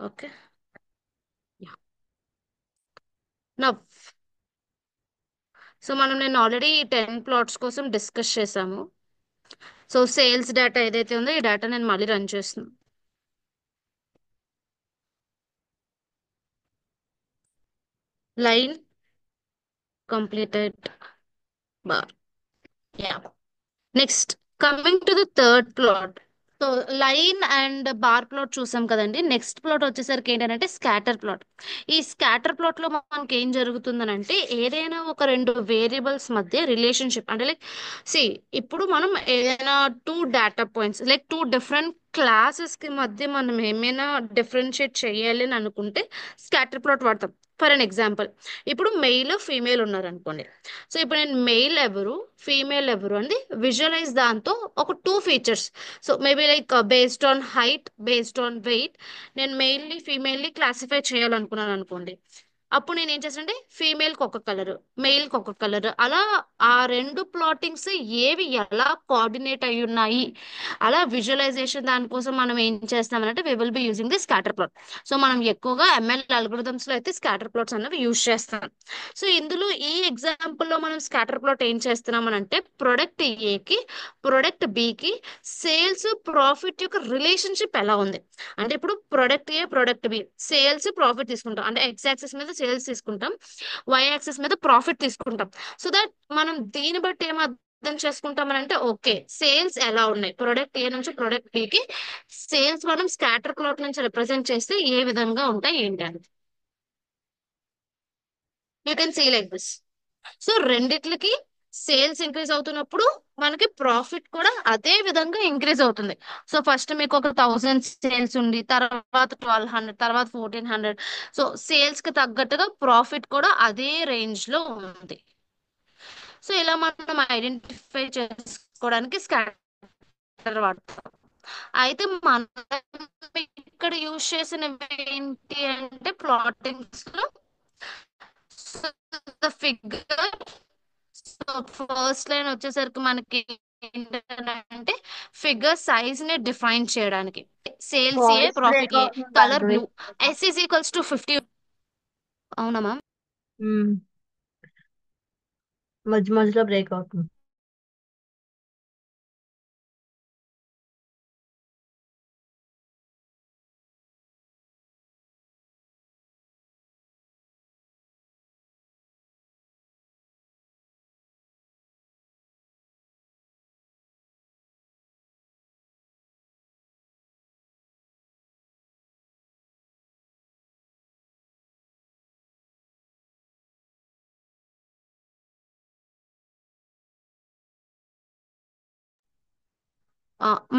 Okay. నా so మనం నేను ఆల్రెడీ 10 ప్లాట్స్ కోసం డిస్కస్ చేసాము. సో సేల్స్ డేటా ఏదైతే ఉందో ఈ డేటా నేను మళ్ళీ రన్ చేస్తున్నాను. Line completed bar. Yeah. Next, coming to the third plot. So line and bar plot చూసాం కదండి. నెక్స్ట్ ప్లాట్ వచ్చేసరికి ఏంటంటే స్కాటర్ ప్లాట్. ఈ స్కాటర్ ప్లాట్ లో మనకి ఏం జరుగుతుందనంటే ఏదైనా ఒక రెండు వేరియబుల్స్ మధ్య రిలేషన్షిప్ అంటే లైక్ సి ఇప్పుడు మనం ఏదైనా two data points like two different classes కి మధ్య మనం ఏమైనా డిఫరెన్షియేట్ చేయాలి అని అనుకుంటే స్కాటర్ ప్లాట్ వాడతాం. ఫర్ అన్ ఎగ్జాంపుల్, ఇప్పుడు మెయిల్ ఫీమేల్ ఉన్నారు అనుకోండి. సో ఇప్పుడు నేను మెయిల్ ఎవరు ఫీమేల్ ఎవరు అని విజువలైజ్ దాంతో ఒక two features. So maybe like based on height, based on weight, నేను మెయిల్ని ఫీమేల్ని క్లాసిఫై చేయాలనుకున్నాను అనుకోండి. అప్పుడు నేను ఏం చేస్తానంటే ఫీమేల్కి ఒక కలర్, మెయిల్కి ఒక కలర్, అలా ఆ రెండు ప్లాటింగ్స్ ఏవి ఎలా కోఆర్డినేట్ అయి ఉన్నాయి అలా విజువలైజేషన్ దానికోసం మనం ఏం చేస్తామంటే we will be using the scatter plot. So మనం ఎక్కువగా ఎంఎల్ అల్గోరిథమ్స్ లో అయితే స్కాటర్ ప్లాట్స్ అనేవి యూజ్ చేస్తాం. సో ఇందులో ఈ ఎగ్జాంపుల్ లో మనం స్కాటర్ ప్లాట్ ఏం చేస్తున్నాం అని అంటే ప్రొడక్ట్ ఏకి ప్రొడక్ట్ బికి సేల్స్ ప్రాఫిట్ యొక్క రిలేషన్షిప్ ఎలా ఉంది. అంటే ఇప్పుడు product A product B sales profit తీసుకుంటాం అంటే ఎక్స్ యాక్సిస్ మీద సేల్స్ తీసుకుంటాం, వై యాక్సిస్ మీద ప్రాఫిట్ తీసుకుంటాం. సో దట్ మనం దీన్ని బట్టి ఏం అర్థం చేసుకుంటామని అంటే ఓకే సేల్స్ ఎలా ఉన్నాయి ప్రొడక్ట్ ఏ నుంచి ప్రొడక్ట్ బికి, సేల్స్ మనం స్కాటర్ ప్లాట్ నుంచి రిప్రజెంట్ చేస్తే ఏ విధంగా ఉంటాయి ఏంటి అని you can see like this. So రెండిట్లకి సేల్స్ ఇంక్రీజ్ అవుతున్నప్పుడు మనకి ప్రాఫిట్ కూడా అదే విధంగా ఇంక్రీజ్ అవుతుంది. సో ఫస్ట్ మీకు ఒక 1000 సేల్స్ ఉంది, తర్వాత 1200, తర్వాత 1400. సో సేల్స్ కి తగ్గట్టుగా ప్రాఫిట్ కూడా అదే రేంజ్ లో ఉంది. సో ఇలా మనం ఐడెంటిఫై చేసుకోవడానికి స్కాటర్ వాడతాం. అయితే మనం ఇక్కడ యూజ్ చేసినవి ఏంటి అంటే ప్లాటింగ్స్ లో ఫిగర్. సో ఫస్ట్ లైన్ వచ్చేసరికి మనకి ఏంటంటే ఫిగర్ సైజ్ ని డిఫైన్ చేయడానికి sales A voice break profit A అవుతుంది colour Bhargavi. Blue, S is equals to 50. అవునా మ్యామ్? ఉమ్, మధ్య మధ్యలో బ్రేక్ అవుతుంది.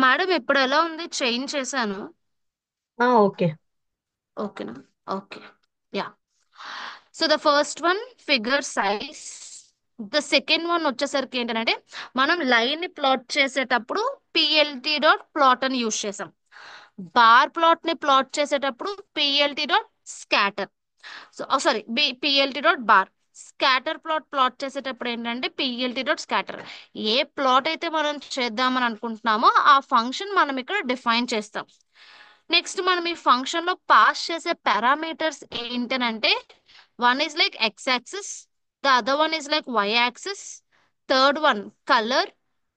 మేడం ఇప్పుడు ఎలా ఉంది, చేంజ్ చేశాను. ఓకే. ఓకేనా? Okay. Yeah. So the first one figure size. The second one వచ్చేసరికి ఏంటంటే మనం లైన్ ని ప్లాట్ చేసేటప్పుడు పిఎల్టీ డాట్ ప్లాట్ అని యూజ్ చేసాం. బార్ ప్లాట్ ని ప్లాట్ చేసేటప్పుడు PLT dot scatter. So sorry PLT dot bar. Scatter plot plot చేసేటప్పుడు ఏంటంటే పిఎల్టీ డాట్ స్కాటర్. ఏ ప్లాట్ అయితే మనం చేద్దామని అనుకుంటున్నామో ఆ ఫంక్షన్ మనం ఇక్కడ డిఫైన్ చేస్తాం. నెక్స్ట్ మనం ఈ ఫంక్షన్ లో పాస్ చేసే పారామీటర్స్ ఏంటనంటే one is like X axis, the other one is like Y axis, third one colour,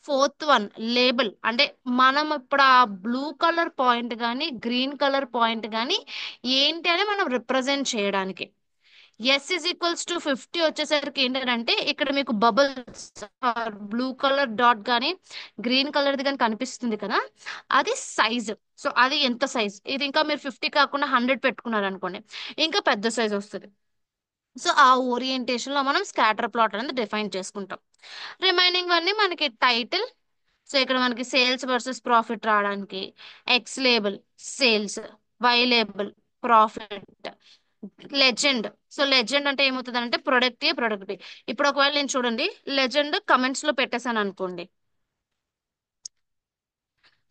fourth one label. అంటే మనం ఇప్పుడు ఆ బ్లూ కలర్ పాయింట్ కానీ గ్రీన్ కలర్ పాయింట్ కానీ ఏంటి అని మనం రిప్రజెంట్ చేయడానికి. ఎస్ ఇస్ ఈక్వల్స్ టు 50 వచ్చేసరికి ఏంటంటే ఇక్కడ మీకు బబుల్స్ బ్లూ కలర్ డాట్ కానీ గ్రీన్ కలర్ది కానీ కనిపిస్తుంది కదా, అది సైజ్. సో అది ఎంత సైజ్, ఇది ఇంకా మీరు 50 కాకుండా 100 పెట్టుకున్నారు అనుకోండి ఇంకా పెద్ద సైజ్ వస్తుంది. సో ఆ ఓరియంటేషన్ లో మనం స్కాటర్ ప్లాట్ అనేది డిఫైన్ చేసుకుంటాం. రిమైనింగ్ అన్ని మనకి టైటిల్. సో ఇక్కడ మనకి సేల్స్ వర్సెస్ ప్రాఫిట్ రావడానికి X label sales, Y label profit, legend. So legend అంటే ఏమవుతుంది అంటే ప్రొడక్ట్ ఏ ప్రొడక్ట్ బి. ఇప్పుడు ఒకవేళ నేను చూడండి లెజెండ్ కమెంట్స్ లో పెట్టేశాను అనుకోండి.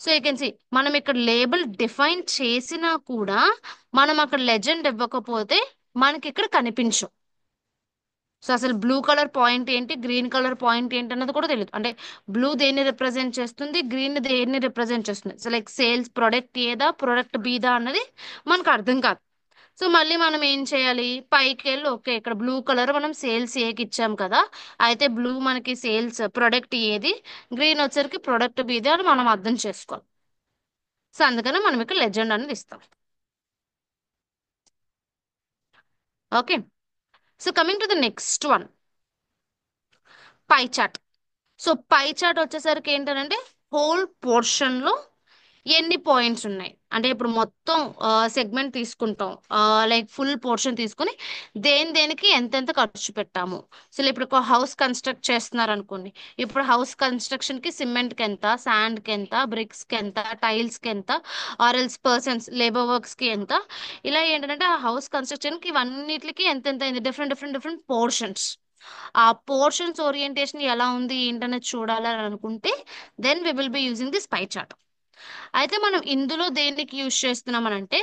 సో యూ కెన్ సి మనం ఇక్కడ లేబుల్ డిఫైన్ చేసినా కూడా మనం అక్కడ లెజెండ్ ఇవ్వకపోతే మనకి ఇక్కడ కనిపించు. సో అసలు బ్లూ కలర్ పాయింట్ ఏంటి, గ్రీన్ కలర్ పాయింట్ ఏంటి అన్నది కూడా తెలియదు. అంటే బ్లూ దేన్ని రిప్రజెంట్ చేస్తుంది, గ్రీన్ దేన్ని రిప్రజెంట్ చేస్తుంది. సో లైక్ సేల్స్ ప్రొడక్ట్ ఏదా ప్రొడక్ట్ బీదా అన్నది మనకు అర్థం కాదు. సో మళ్ళీ మనం ఏం చేయాలి, పైకి వెళ్ళి ఓకే ఇక్కడ బ్లూ కలర్ మనం సేల్స్ ఏకి ఇచ్చాం కదా, అయితే బ్లూ మనకి సేల్స్ ప్రొడక్ట్ ఏది, గ్రీన్ వచ్చరికి ప్రొడక్ట్ బీది అని మనం అర్థం చేసుకోవాలి. సో అందుకని మనం ఇక్కడ లెజెండ్ అనేది ఇస్తాం. Okay. So coming to the next one, pie chart. So pie chart వచ్చేసరికి ఏంటంటే హోల్ పోర్షన్ లో ఎన్ని పాయింట్స్ ఉన్నాయి అంటే ఇప్పుడు మొత్తం సెగ్మెంట్ తీసుకుంటాం, లైక్ ఫుల్ పోర్షన్ తీసుకుని దేనికి ఎంతెంత ఖర్చు పెట్టాము. సో ఇప్పుడు ఒక హౌస్ కన్స్ట్రక్ట్ చేస్తున్నారు అనుకోండి, ఇప్పుడు హౌస్ కన్స్ట్రక్షన్ కి సిమెంట్ కి ఎంత, శాండ్ కి ఎంత, బ్రిక్స్ కి ఎంత, టైల్స్ కి ఎంత, ఆర్ఎల్స్ పర్సన్స్ లేబర్ వర్క్స్ కి ఎంత, ఇలా ఏంటంటే ఆ హౌస్ కన్స్ట్రక్షన్ కి ఇవన్నిటికి ఎంత అయింది, డిఫరెంట్ పోర్షన్స్. ఆ పోర్షన్స్ ఓరియంటేషన్ ఎలా ఉంది ఏంటనేది చూడాలని అనుకుంటే then we will be using this pie chart. అయితే మనం ఇందులో దేనికి యూజ్ చేస్తున్నాం అని అంటే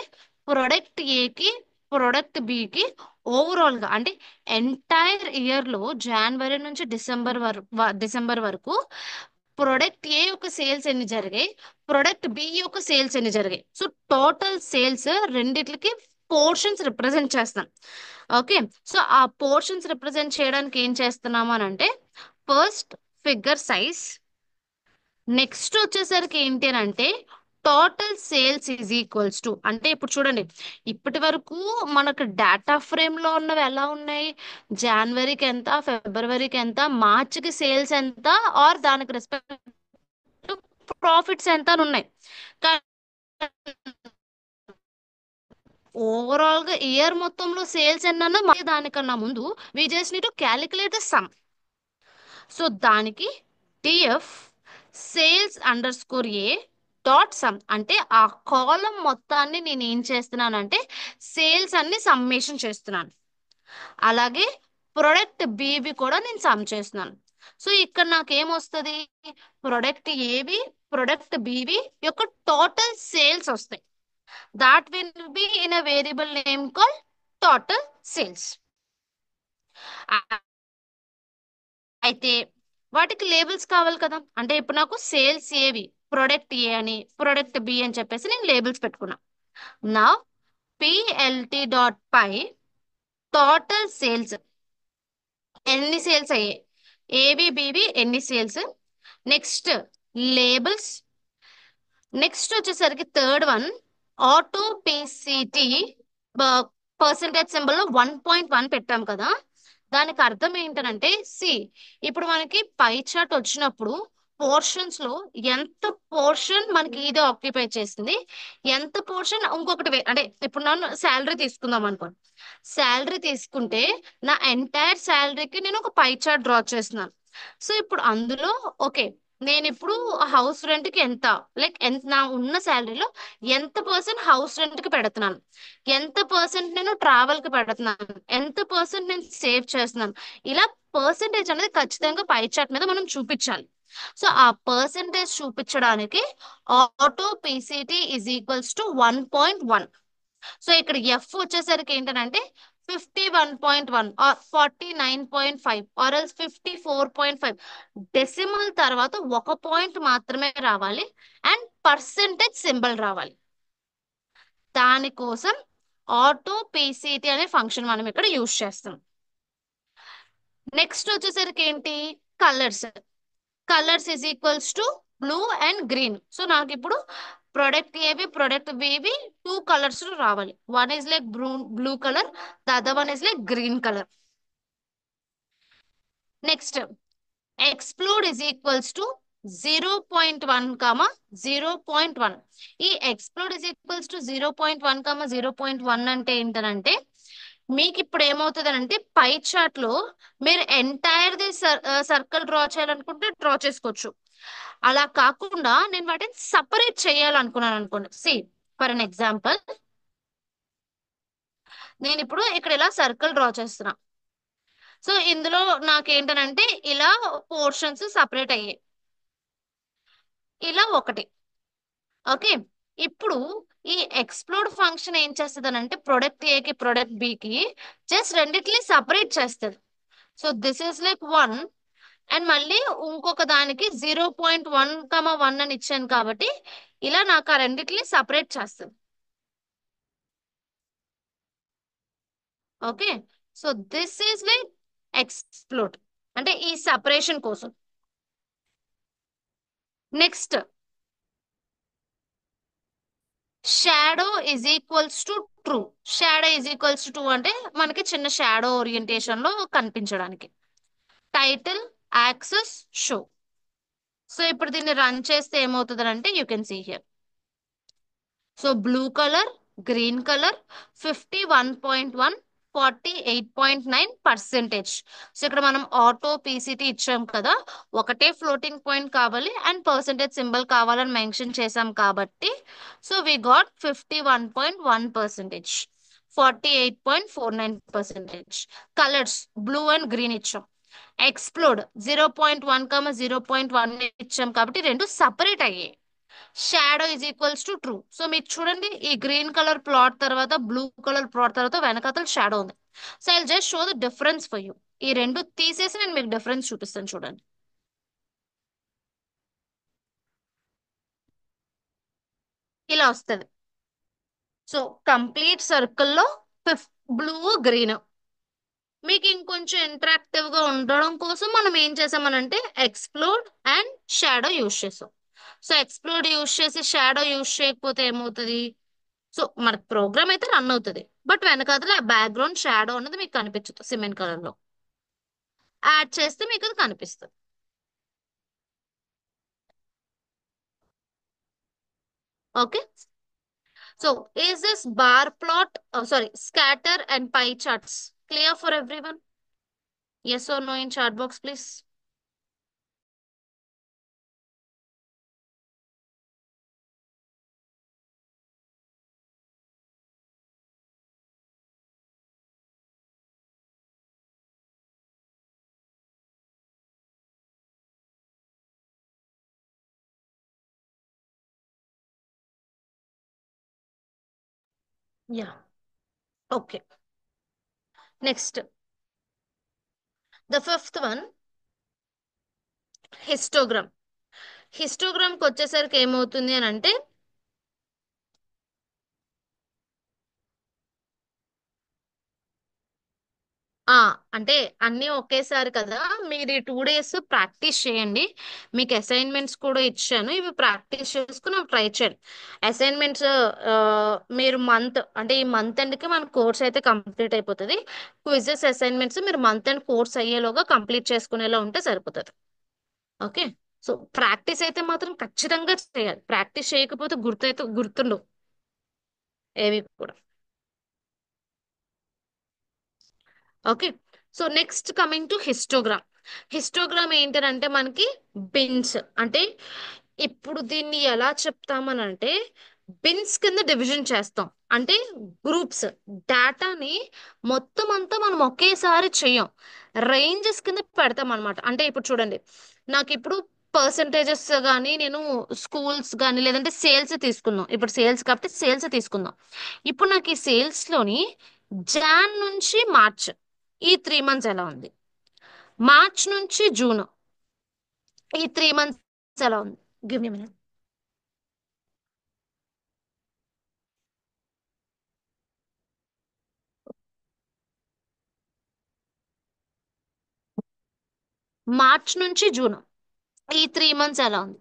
ప్రొడక్ట్ ఏకి ప్రొడక్ట్ బికి ఓవరాల్ గా అంటే ఎంటైర్ ఇయర్ లో జనవరి నుంచి డిసెంబర్ వరకు ప్రొడక్ట్ ఏ యొక్క సేల్స్ ఎన్ని జరిగాయి, ప్రొడక్ట్ బి యొక్క సేల్స్ ఎన్ని జరిగాయి. సో టోటల్ సేల్స్ రెండిట్లకి పోర్షన్స్ రిప్రజెంట్ చేస్తాం. ఓకే. సో ఆ పోర్షన్స్ రిప్రజెంట్ చేయడానికి ఏం చేస్తున్నాము అని అంటే ఫస్ట్ ఫిగర్ సైజ్, నెక్స్ట్ వచ్చేసరికి ఏంటి అని అంటే total sales is equals to, అంటే ఇప్పుడు చూడండి ఇప్పటి వరకు మనకు డేటా ఫ్రేమ్ లో ఉన్నవి ఎలా ఉన్నాయి, జనవరికి ఎంత, ఫిబ్రవరికి ఎంత, మార్చికి సేల్స్ ఎంత, ఆర్ దానికి రెస్పెక్ట్ ప్రాఫిట్స్ ఎంత అని ఉన్నాయి. కానీ ఓవరాల్ గా ఇయర్ మొత్తంలో సేల్స్ ఎన్న దానికన్నా ముందు we just need to calculate the sum. So దానికి TF sales underscore A dot sum, అంటే ఆ కాలం మొత్తాన్ని నేను ఏం చేస్తున్నానంటే సేల్స్ అన్ని సమ్మేషన్ చేస్తున్నాను. అలాగే ప్రొడక్ట్ బీవి కూడా నేను సమ్ చేస్తున్నాను. సో ఇక్కడ నాకు ఏమొస్తుంది, ప్రొడక్ట్ ఏవి ప్రొడక్ట్ బీవి యొక్క టోటల్ సేల్స్ వస్తాయి. That will be in a variable name call total sales. అయితే వాటికి లేబుల్స్ కావాలి కదా, అంటే ఇప్పుడు నాకు సేల్స్ ఏవి, ప్రొడక్ట్ ఏ అని ప్రొడక్ట్ బి అని చెప్పేసి నేను లేబుల్స్ పెట్టుకున్నా. నా పిఎల్టీ డాట్ పై టోటల్ సేల్స్ ఎన్ని సేల్స్ అయ్యాయి, ఏవి బీవి ఎన్ని సేల్స్, నెక్స్ట్ లేబుల్స్, నెక్స్ట్ వచ్చేసరికి third one auto PCT percentage symbol లో 1.1 పెట్టాం కదా, దానికి అర్థం ఏంటనంటే సి ఇప్పుడు మనకి పై చార్ట్ వచ్చినప్పుడు పోర్షన్స్ లో ఎంత పోర్షన్ మనకి ఇది ఆక్యుపై చేసింది, ఎంత పోర్షన్ ఇంకొకటి అంటే ఇప్పుడు నన్ను శాలరీ తీసుకుందాం అనుకోండి, శాలరీ తీసుకుంటే నా ఎంటైర్ శాలరీకి నేను ఒక పై చార్ట్ డ్రా చేస్తున్నాను. సో ఇప్పుడు అందులో ఓకే నేను ఇప్పుడు హౌస్ రెంట్ కి ఎంత, లైక్ ఎంత నా ఉన్న శాలరీలో ఎంత పర్సెంట్ హౌస్ రెంట్ కి పెడుతున్నాను, ఎంత పర్సెంట్ నేను ట్రావెల్ కి పెడుతున్నాను, ఎంత పర్సెంట్ నేను సేవ్ చేస్తున్నాను, ఇలా పర్సెంటేజ్ అనేది ఖచ్చితంగా పై చార్ట్ మీద మనం చూపించాలి. సో ఆ పర్సెంటేజ్ చూపించడానికి auto PCT is equals to 1.1. So ఇక్కడ ఎఫ్ వచ్చేసరికి ఏంటంటే 51.1 ఆర్ 49.5 ఆర్ ఎల్స్ 54.5, డెసిమల్ తర్వాత ఒక పాయింట్ మాత్రమే రావాలి అండ్ పర్సెంటేజ్ సింబల్ రావాలి. దానికోసం ఆటో పీసీటీ అనే ఫంక్షన్ మనం ఇక్కడ యూజ్ చేస్తాం. నెక్స్ట్ వచ్చేసరికి ఏంటి, colours. Colours is equals to blue and green. So నాకు ఇప్పుడు ప్రొడక్ట్ ఏవి ప్రొడక్ట్ బివి టూ కలర్స్ రావాలి, one is like blue colour, the other one is like green colour. Next explode is equals to 0.1 comma 0.1. ఈ explode is equals to 0.1 comma 0.1 అంటే ఏంటనంటే మీకు ఇప్పుడు ఏమవుతుంది అంటే పై చార్ట్ లో మీరు ఎంటైర్ ది సర్కిల్ డ్రా చేయాలనుకుంటే డ్రా చేసుకోవచ్చు. అలా కాకుండా నేను వాటిని సపరేట్ చేయాలనుకున్నాను అనుకోండి, సి ఫర్ అన్ ఎగ్జాంపుల్ నేను ఇప్పుడు ఇక్కడ ఇలా సర్కిల్ డ్రా చేస్తున్నా. సో ఇందులో నాకేంటనంటే ఇలా పోర్షన్స్ సపరేట్ అయ్యాయి, ఇలా ఒకటి. ఓకే. ఇప్పుడు ఈ ఎక్స్ప్లోడ్ ఫంక్షన్ ఏం చేస్తుంది అంటే ప్రొడక్ట్ ఏకి ప్రొడక్ట్ బికి జస్ట్ రెండిట్ని సపరేట్ చేస్తుంది. So this is like 1. And మళ్ళీ ఇంకొక దానికి 0.1, 1 అని ఇచ్చాను కాబట్టి ఇలా నాకు ఆ రెండిటిని సపరేట్ చేస్తుంది. Okay. So this is like explode, అంటే ఈ సపరేషన్ కోసం. Next, shadow is equals to true. Shadow is equals to అంటే మనకి చిన్న షాడో ఓరియంటేషన్ లో కనిపించడానికి. Title, access, show. సో ఇప్పుడు దీన్ని రన్ చేస్తే ఏమవుతుంది అంటే you can see here. So blue colour, green colour, 51.1, 48.9%. So ఇక్కడ మనం ఆటో పీసీటీ ఇచ్చాం కదా, ఒకటే ఫ్లోటింగ్ పాయింట్ కావాలి అండ్ పర్సెంటేజ్ సింబల్ కావాలని మెన్షన్ చేసాం కాబట్టి so we got 51.1%, 48.49%. Colours blue and green ఇచ్చాం. ఎక్స్ప్లోడ్ 0.1, 0.1 ఇచ్చాం కాబట్టి రెండు సపరేట్ అయ్యాయి. Shadow is equals to true. So మీకు చూడండి, ఈ గ్రీన్ కలర్ ప్లాట్ తర్వాత బ్లూ కలర్ ప్లాట్ తర్వాత వెనకాతల షాడో ఉంది. So I just show the difference for you. ఈ రెండు తీసేసి నేను మీకు డిఫరెన్స్ చూపిస్తాను చూడండి. ఇలా వస్తుంది. సో కంప్లీట్ సర్కిల్లో ఫిఫ్త్ బ్లూ, గ్రీన్. మీకు ఇంకొంచెం ఇంటరాక్టివ్ గా ఉండడం కోసం మనం ఏం చేసామనంటే ఎక్స్ప్లోడ్ అండ్ షాడో యూజ్ చేసాం. సో ఎక్స్ప్లోడ్ యూజ్ చేసి షాడో యూజ్ చేయకపోతే ఏమవుతుంది? సో మన ప్రోగ్రామ్ అయితే రన్ అవుతుంది, బట్ వెనకాతల బ్యాక్గ్రౌండ్ షాడో అన్నది మీకు కనిపించదు సిమెంట్ కలర్ లో. యాడ్ చేస్తే మీకు అది కనిపిస్తుంది. Okay. So is this bar plot, sorry, scatter and pie charts clear for everyone? Yes or no in chat box please. Yeah. Okay. Next, the fifth one, histogram. Histogram కి వచ్చేసరికి ఏమవుతుంది అని అంటే ఆ అంటే అన్నీ ఒకేసారి కదా. మీరు ఈ 2 days ప్రాక్టీస్ చేయండి. మీకు అసైన్మెంట్స్ కూడా ఇచ్చాను, ఇవి ప్రాక్టీస్ చేసుకుని ట్రై చేయండి. అసైన్మెంట్స్ మీరు అంటే ఈ మంత్ ఎండ్కి మన కోర్స్ అయితే కంప్లీట్ అయిపోతుంది. క్విజెస్, అసైన్మెంట్స్ మీరు మంత్ ఎండ్ కోర్స్ అయ్యేలోగా కంప్లీట్ చేసుకునేలా ఉంటే సరిపోతుంది. ఓకే. సో ప్రాక్టీస్ అయితే మాత్రం ఖచ్చితంగా చేయాలి. ప్రాక్టీస్ చేయకపోతే గుర్తుండవు ఏవి కూడా. Okay. So next coming to histogram. Histogram ఏంటంటే మనకి బిన్స్ అంటే, ఇప్పుడు దీన్ని ఎలా చెప్తామనంటే బిన్స్ కింద డివిజన్ చేస్తాం. అంటే గ్రూప్స్, డేటాని మొత్తం అంతా మనం ఒకేసారి చెయ్యం, రేంజెస్ కింద పెడతాం అనమాట. అంటే ఇప్పుడు చూడండి, నాకు ఇప్పుడు పర్సంటేజెస్ కానీ, నేను స్కూల్స్ కానీ లేదంటే సేల్స్ తీసుకుందాం. ఇప్పుడు సేల్స్ కాబట్టి సేల్స్ తీసుకుందాం. ఇప్పుడు నాకు ఈ సేల్స్ లోని జాన్ నుంచి మార్చ్, ఈ 3 months ఎలా ఉంది? మార్చ్ నుంచి జూన్, ఈ 3 months ఎలా ఉంది? Give me minute. మార్చ్ నుంచి జూన్, ఈ 3 months ఎలా ఉంది?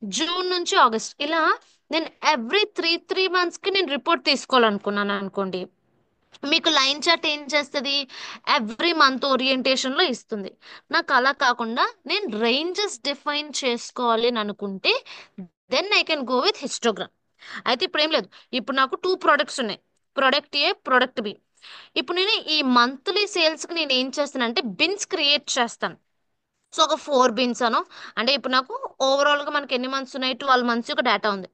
జూన్ నుంచి ఆగస్ట్, ఇలా నేను ఎవ్రీ త్రీ మంత్స్ కి నేను రిపోర్ట్ తీసుకోవాలనుకున్నాను అనుకోండి, మీకు లైన్ చార్ట్ ఏం చేస్తుంది? ఎవ్రీ మంత్ ఓరియంటేషన్ లో ఇస్తుంది. నాకు అలా కాకుండా నేను రేంజెస్ డిఫైన్ చేసుకోవాలి అని అనుకుంటే then I can go with histogram. అయితే ఇప్పుడు ఏం లేదు, ఇప్పుడు నాకు 2 products ఉన్నాయి, ప్రొడక్ట్ ఏ, ప్రొడక్ట్ బి. ఇప్పుడు నేను ఈ మంత్లీ సేల్స్ కి నేను ఏం చేస్తానంటే బిన్స్ క్రియేట్ చేస్తాను. సో ఒక 4 bins అను, అంటే ఇప్పుడు నాకు ఓవరాల్ గా మనకి ఎన్ని మంత్స్ ఉన్నాయి? 12 months యొక్క డేటా ఉంది.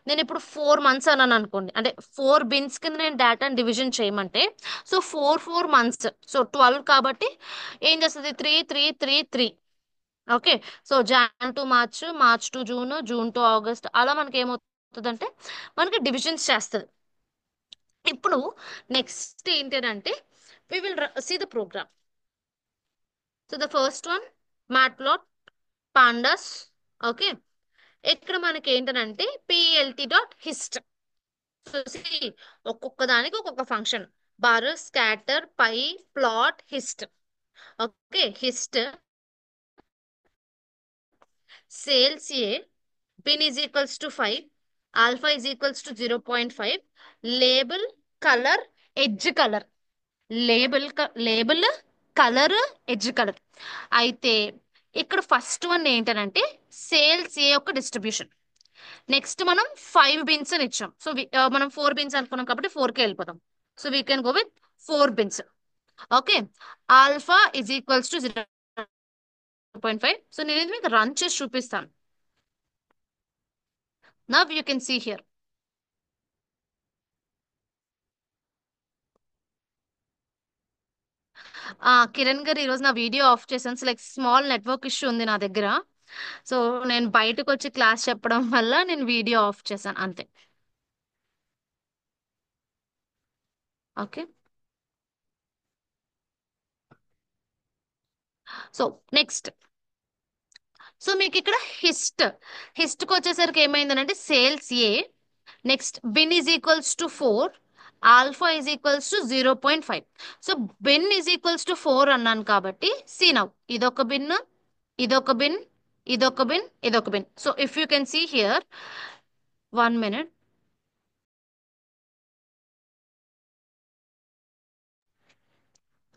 నేను ఇప్పుడు 4 months అన్నాను అనుకోండి, అంటే 4 bins కింద నేను డేటాని డివిజన్ చేయమంటే సో 4 4 months, సో 12 కాబట్టి ఏం చేస్తుంది? 3 3 3 3. Okay. So Jan to March, March to June, June to August, అలా మనకి ఏమవుతుంది అంటే మనకి డివిజన్స్ చేస్తుంది. ఇప్పుడు నెక్స్ట్ ఏంటంటే we will see the program. So the first one matplot, pandas. Okay, ఇక్కడ మనకి ఏంటనంటే పిఎల్టీ డాట్ హిస్ట్. సో ఒక్కొక్క దానికి ఒక్కొక్క function. Bar, scatter, pie, plot, hist. Okay, hist sales A, bin is equals to 5, alpha is equals to 0.5, label, colour, edge colour. Label, colour, edge colour. అయితే ఇక్కడ first one ఏంటనంటే sales A యొక్క distribution. Next మనం 5 bins అని ఇచ్చాం. So మనం 4 bins అనుకున్నాం కాబట్టి 4కే వెళ్ళిపోతాం. So we can go with 4 bins. Okay, alpha is equals to 0.5. సో నేను ఇది మీకు రన్ చేసి చూపిస్తాను. Now you can see here. Kiran గారు ఈరోజు నా వీడియో ఆఫ్ చేశాను. So like small network issue ఉంది నా దగ్గర. సో నేను బయటకు వచ్చి క్లాస్ చెప్పడం వల్ల నేను వీడియో ఆఫ్ చేశాను అంతే. Okay, so next. సో మీకు ఇక్కడ హిస్ట్కి వచ్చేసరికి ఏమైందనంటే sales A, next bin is equals to 4, alpha is equals to 0.5. So bin is equals to 4 అన్నాను కాబట్టి సీ నౌ ఇదొక బిన్, ఇదొక బిన్, ఇదొక బిన్, ఇదొక bin. So if you can see here, 1 minute.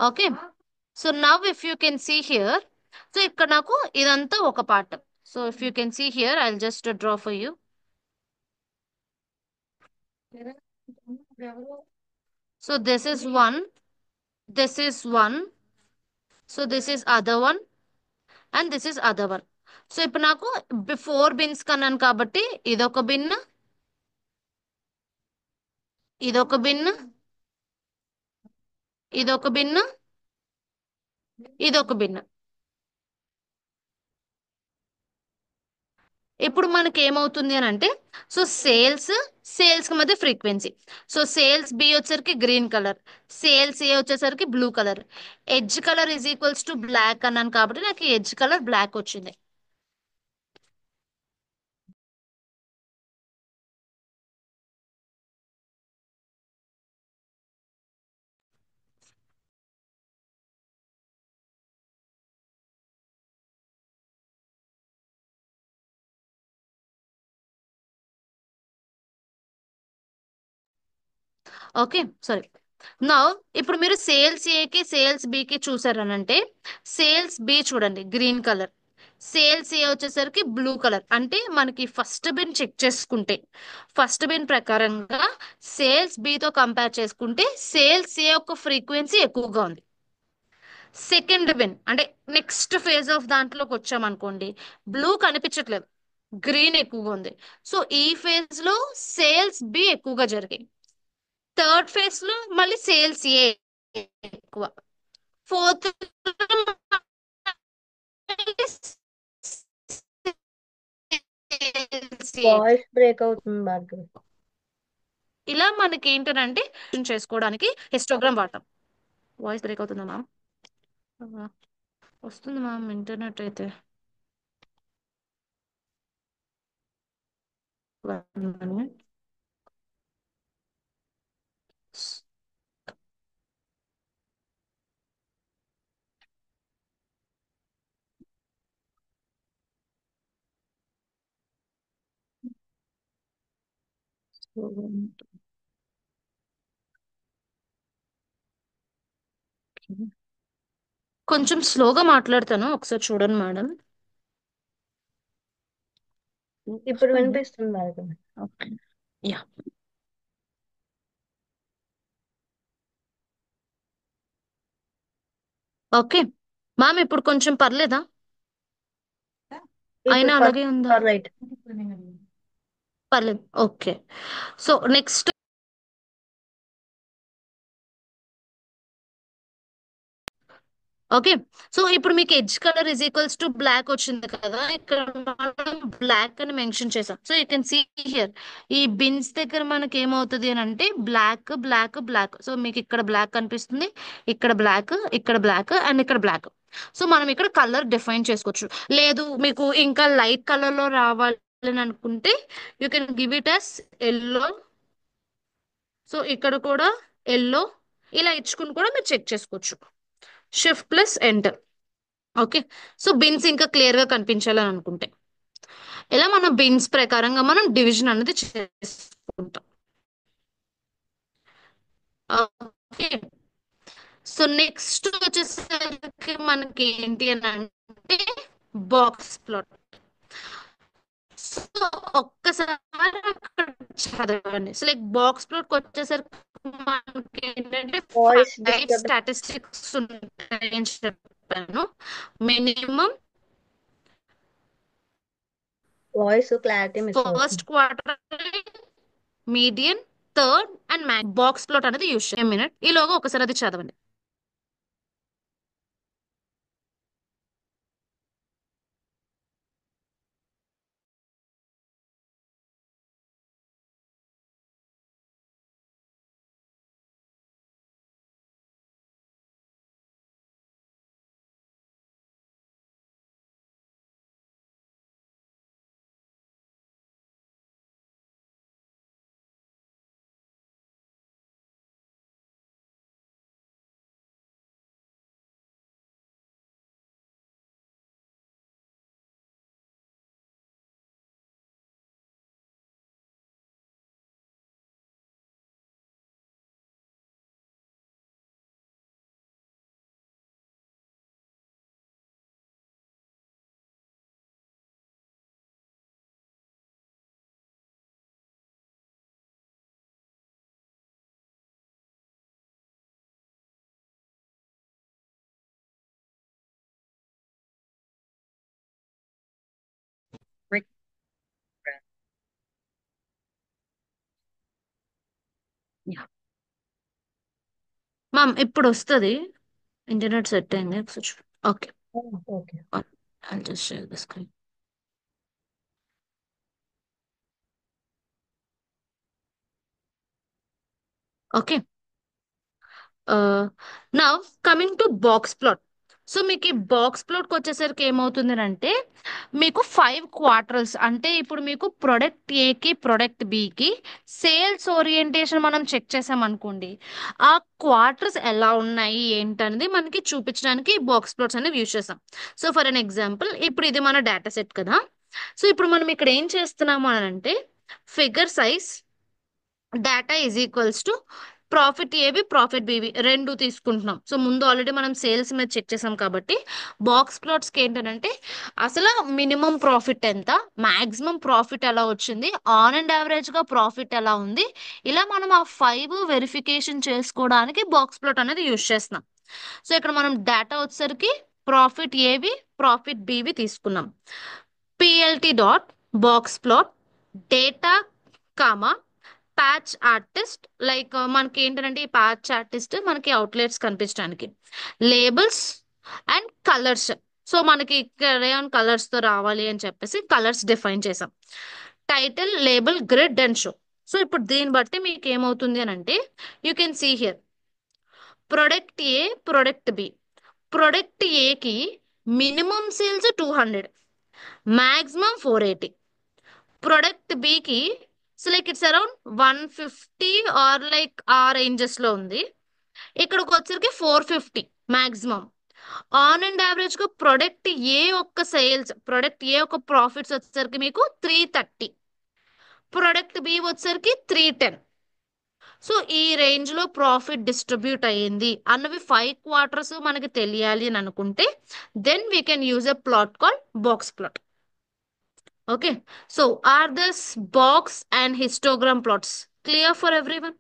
Okay, so now if you can see here, so ఇక్కడ నాకు ఇదంతా ఒక part. So if you can see here, I just draw for you. So this is one, this is one, so this is other one, and this is other one. So ఇప్పుడు నాకు 4 bins కన్నాను కాబట్టి ఇదొక bin, ఇదొక bin, ఇదొక bin, ఇదొక bin. ఇప్పుడు మనకి ఏమవుతుంది అని అంటే, సో సేల్స్ కి మధ్య ఫ్రీక్వెన్సీ. సో సేల్స్ బి వచ్చేసరికి గ్రీన్ కలర్, సేల్స్ ఏ వచ్చేసరికి blue colour. Edge colour is equals to black అన్నాను కాబట్టి నాకు ఎడ్జ్ కలర్ బ్లాక్ వచ్చింది. Okay, sorry. నా ఇప్పుడు మీరు సేల్స్ ఏకి సేల్స్ బికి చూసారనంటే, సేల్స్ బి చూడండి గ్రీన్ కలర్, సేల్స్ ఏ వచ్చేసరికి బ్లూ కలర్. అంటే మనకి ఫస్ట్ బిన్ చెక్ చేసుకుంటే, ఫస్ట్ బిన్ ప్రకారంగా సేల్స్ బితో కంపేర్ చేసుకుంటే సేల్స్ ఏ యొక్క ఫ్రీక్వెన్సీ ఎక్కువగా ఉంది. సెకండ్ బిన్ అంటే నెక్స్ట్ ఫేజ్ ఆఫ్ దాంట్లోకి వచ్చామనుకోండి, బ్లూ కనిపించట్లేదు, గ్రీన్ ఎక్కువగా ఉంది. సో ఈ ఫేజ్ లో సేల్స్ బి ఎక్కువగా జరిగాయి. థర్డ్ ఫేజ్ లో మళ్ళీ సేల్స్ ఏ ఎక్కువ. ఫోర్త్ వాయిస్ బ్రేక్ అవుతుంది భార్గవి. ఇలా మనకి ఏంటంటే చేసుకోవడానికి హిస్టోగ్రామ్ వాడతాం. వాయిస్ బ్రేక్ అవుతుందా మ్యామ్? వస్తుంది మ్యామ్ ఇంటర్నెట్ అయితే. 1 minute. కొంచెం స్లోగా మాట్లాడతాను, ఒకసారి చూడండి మేడం. ఇప్పుడు వినిపిస్తుంది Bhargavi. Okay, yeah. Okay ma'am, ఇప్పుడు కొంచెం పర్లేదా? ఇప్పుడు అయినా అలాగే ఉందా? రైట్. పర్లేదు, okay. So next. Okay, so ఇప్పుడు మీకు edge colour is equals to black వచ్చింది కదా, ఇక్కడ మనం బ్లాక్ అని మెన్షన్ చేసాం. So you can see here, ఈ బిన్స్ దగ్గర మనకి ఏమవుతుంది అని అంటే బ్లాక్ బ్లాక్ బ్లాక్. సో మీకు ఇక్కడ బ్లాక్ కనిపిస్తుంది, ఇక్కడ బ్లాక్, ఇక్కడ బ్లాక్, అండ్ ఇక్కడ బ్లాక్. సో మనం ఇక్కడ కలర్ డిఫైన్ చేసుకోవచ్చు. లేదు మీకు ఇంకా లైట్ కలర్ లో రావాలని అనుకుంటే you can give it as yellow. So ఇక్కడ కూడా ఎల్లో ఇలా ఇచ్చుకుని కూడా మీరు చెక్ చేసుకోవచ్చు. Shift plus enter. Okay. So bins ఇంకా క్లియర్ గా కనిపించాలని అనుకుంటే ఇలా మన బిన్స్ ప్రకారంగా మనం డివిజన్ అనేది చేసుకుంటాం. ఓకే. సో నెక్స్ట్ వచ్చేసరికి మనకి ఏంటి అని అంటే బాక్స్ ప్లాట్. సో ఒక్కసారి అక్కడ చదవండి. సో లైక్ బాక్స్ ప్లాట్ వచ్చేసరికి మనకి ఏంటంటే వాయిస్ 5 డిస్టర్బ్. స్టాటిస్టిక్స్ ఉంటాయని చెప్పాను. Minimum, voice clarity miss first అవుతుంది. Quarter, median, third and max box plot అనేది యూస్ చేయండి. మినిట్ ఈలోగా ఒకసారి అది చదవండి. మ్యామ్ ఇప్పుడు వస్తుంది. ఇంటర్నెట్ సెట్ అయింది. Okay. Okay. I'll just share the screen. Okay. Now coming to box plot. So మీకు ఈ బాక్స్ ప్లాట్కి వచ్చేసరికి ఏమవుతుంది అంటే మీకు 5 క్వార్టర్స్ అంటే ఇప్పుడు మీకు ప్రొడక్ట్ ఏకి ప్రొడక్ట్ బికి సేల్స్ ఓరియంటేషన్ మనం చెక్ చేసాం అనుకోండి. ఆ క్వార్టర్స్ ఎలా ఉన్నాయి ఏంటనేది మనకి చూపించడానికి బాక్స్ ప్లాట్స్ అనేవి యూజ్ చేస్తాం. సో ఫర్ అన్ ఎగ్జాంపుల్ ఇప్పుడు ఇది మన డేటా సెట్ కదా. సో ఇప్పుడు మనం ఇక్కడ ఏం చేస్తున్నాము అని అంటే figure size data is equals to profit ఏవి ప్రాఫిట్ బీవి రెండు తీసుకుంటున్నాం. సో ముందు ఆల్రెడీ మనం సేల్స్ మీద చెక్ చేసాం కాబట్టి బాక్స్ ప్లాట్స్కి ఏంటంటే అసలు మినిమం ప్రాఫిట్ ఎంత, మాక్సిమం ప్రాఫిట్ ఎలా వచ్చింది, ఆన్ అండ్ యావరేజ్గా ప్రాఫిట్ ఎలా ఉంది, ఇలా మనం ఆ 5 వెరిఫికేషన్ చేసుకోవడానికి బాక్స్ ప్లాట్ అనేది యూజ్ చేస్తున్నాం. సో ఇక్కడ మనం డేటా వచ్చేసరికి ప్రాఫిట్ ఏవి ప్రాఫిట్ బీవి తీసుకున్నాం. PLT dot box plot data comma patch artist. Like మనకి ఏంటంటే ఈ ప్యాచ్ ఆర్టిస్ట్ మనకి అవుట్లెట్స్ కనిపించడానికి లేబుల్స్ అండ్ కలర్స్. సో మనకి క్రేయాన్ కలర్స్ తో రావాలి అని చెప్పేసి కలర్స్ డిఫైన్ చేసాం. Title label grid and show. So ఇప్పుడు దీన్ని బట్టి మీకు ఏమవుతుంది అని అంటే you can see here product A product B. Product ఏకి మినిమం సేల్స్ 200, మాక్సిమం 480. ప్రొడక్ట్ బికి so like it's around 150 or like ఆ రేంజెస్ లో ఉంది. ఇక్కడికి వచ్చరికి 450 మాక్సిమం. ఆన్ అండ్ యావరేజ్ గా ప్రొడక్ట్ ఏ ఒక్క ప్రాఫిట్స్ వచ్చేసరికి మీకు 330, ప్రొడక్ట్ బి వచ్చేసరికి 310. సో ఈ రేంజ్ లో ప్రాఫిట్ డిస్ట్రిబ్యూట్ అయ్యింది అన్నవి 5 క్వార్టర్స్ మనకి తెలియాలి అని అనుకుంటే then we can use a plot call box plot. Okay, so are this box and histogram plots clear for everyone?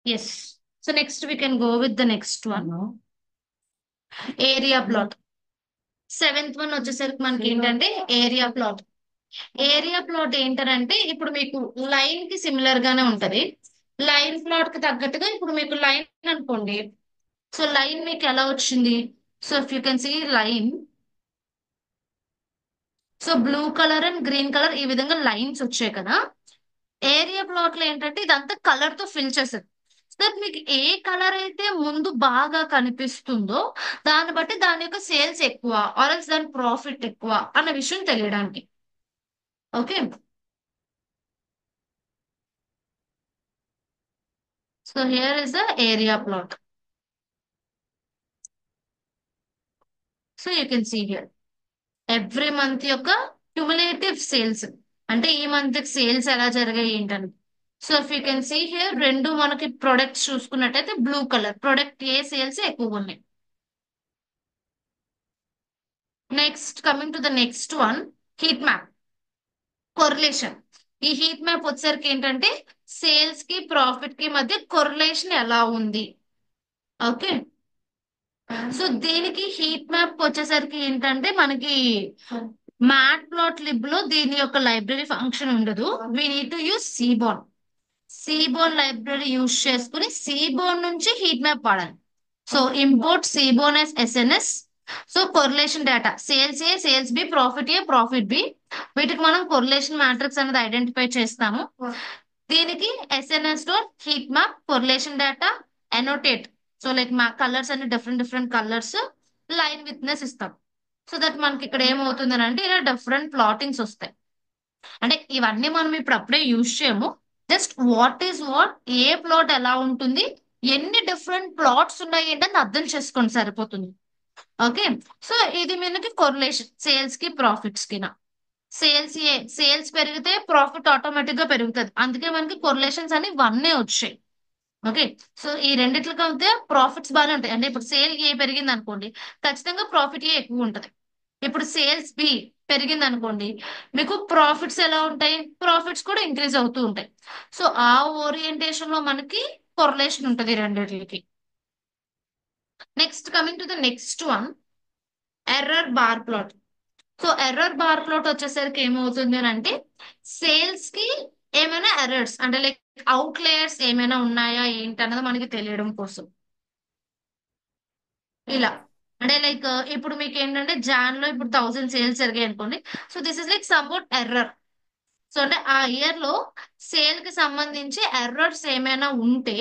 Yes. So next we can go with the next one, area plot. Seventh one వచ్చేసరికి మనకి ఏంటంటే area plot. Area plot ఏంటంటే ఇప్పుడు మీకు line కి similar గానే ఉంటది. Line plot కి తగ్గట్టుగా ఇప్పుడు మీకు లైన్ అనుకోండి. సో లైన్ మీకు ఎలా వచ్చింది? So if you can see line, so blue colour and green colour ఈ విధంగా లైన్స్ వచ్చాయి కదా. ఏరియా ప్లాట్ లో ఏంటంటే ఇదంతా కలర్ తో ఫిల్ చేసేది. సో మీకు ఏ కలర్ అయితే ముందు బాగా కనిపిస్తుందో దాన్ని బట్టి దాని యొక్క సేల్స్ ఎక్కువ ఆర్ఎల్స్ దాని ప్రాఫిట్ ఎక్కువ అన్న విషయం తెలియడానికి. Okay. So here is the area plot. So you can see here every month యొక్క క్యుములేటివ్ సేల్స్, అంటే ఈ మంత్ సేల్స్ ఎలా జరిగాయి ఏంటని. So if you can see here రెండు మనకి ప్రొడక్ట్స్ చూసుకున్నట్టయితే blue colour product A sales ఎక్కువగా ఉన్నాయి. Next coming to the next one, heat map correlation. ఈ హీట్ మ్యాప్ వచ్చేసరికి ఏంటంటే సేల్స్ కి ప్రాఫిట్ కి మధ్య కొరిలేషన్ ఎలా ఉంది. ఓకే. సో దీనికి హీట్ మ్యాప్ వచ్చేసరికి ఏంటంటే మనకి మ్యాట్ ప్లాట్ లిబ్ లో దీని యొక్క లైబ్రరీ ఫంక్షన్ ఉండదు. We need to use seaborn. Seaborn library use చేసుకుని సీబోర్న్ నుంచి హీట్ మ్యాప్ వాడాలి. So import seaborn as SNS. So correlation data sales A, sales B, profit A, profit B, వీటికి మనం correlation matrix అనేది identify చేస్తాము. దీనికి SNS dot heat map correlation data annotate. So like మా colours అన్ని different different colours line విత్నెస్ ఇస్తాం. So that మనకి ఇక్కడ ఏమవుతుంది అంటే ఇలా డిఫరెంట్ ప్లాటింగ్స్ వస్తాయి. అంటే ఇవన్నీ మనం ఇప్పుడు అప్పుడే యూజ్ చేయము. Just what is what, A plot ఎలా ఉంటుంది, ఎన్ని డిఫరెంట్ ప్లాట్స్ ఉన్నాయి ఏంటని అర్థం చేసుకోండి సరిపోతుంది. ఓకే. సో ఇది మనకి కొరిలేషన్ సేల్స్ కి ప్రాఫిట్స్ కి. సేల్స్ పెరిగితే ప్రాఫిట్ ఆటోమేటిక్ గా పెరుగుతుంది, అందుకే మనకి కొరిలేషన్స్ అని వన్నే వచ్చాయి. ఓకే. సో ఈ రెండిట్లకి అయితే ప్రాఫిట్స్ బాగానే ఉంటాయి. అంటే ఇప్పుడు సేల్ ఏ పెరిగింది అనుకోండి, ఖచ్చితంగా ప్రాఫిట్ ఏ ఎక్కువ ఉంటది. ఇప్పుడు సేల్స్ బి పెరిగింది అనుకోండి, మీకు ప్రాఫిట్స్ ఎలా ఉంటాయి, ప్రాఫిట్స్ కూడా ఇంక్రీజ్ అవుతూ ఉంటాయి. సో ఆ ఓరియంటేషన్ లో మనకి కొరిలేషన్ ఉంటుంది ఈ రెండిట్లకి. Next coming to the next one, error bar plot. So error bar plot వచ్చేసరికి ఏమవుతుంది అని అంటే సేల్స్ కి ఏమైనా ఎర్రర్స్ అంటే లైక్ అవుట్లేయర్స్ ఏమైనా ఉన్నాయా ఏంటి అన్నది మనకి తెలియడం కోసం ఇలా. అంటే లైక్ ఇప్పుడు మీకు ఏంటంటే జాన్ లో ఇప్పుడు 1000 సేల్స్ జరిగాయి అనుకోండి. So this is like somewhat error. So అంటే ఆ ఇయర్ లో సేల్ కి సంబంధించి ఎర్రర్స్ ఏమైనా ఉంటే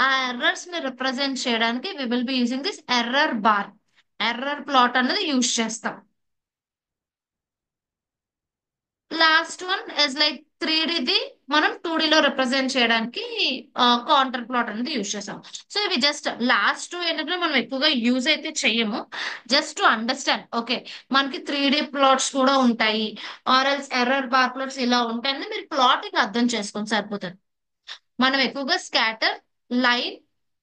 ఆ ఎర్రర్స్ ని రిప్రజెంట్ చేయడానికి we will be using this error bar. Error plot అన్నది యూజ్ చేస్తాం. Last one is like 3D మనం 2D లో రిప్రజెంట్ చేయడానికి కౌంటర్ ప్లాట్ అనేది యూజ్ చేసాం. సో ఇవి జస్ట్ లాస్ట్ టూ ఏంటంటే మనం ఎక్కువగా యూజ్ అయితే చెయ్యము. జస్ట్ టు అండర్స్టాండ్ ఓకే మనకి 3D ప్లాట్స్ కూడా ఉంటాయి, ఆర్ఎల్స్ ఎర్రర్ బార్ ప్లాట్స్ ఇలా ఉంటాయని మీరు ప్లాటింగ్ అర్థం చేసుకొని సరిపోతుంది. మనం ఎక్కువగా scatter, line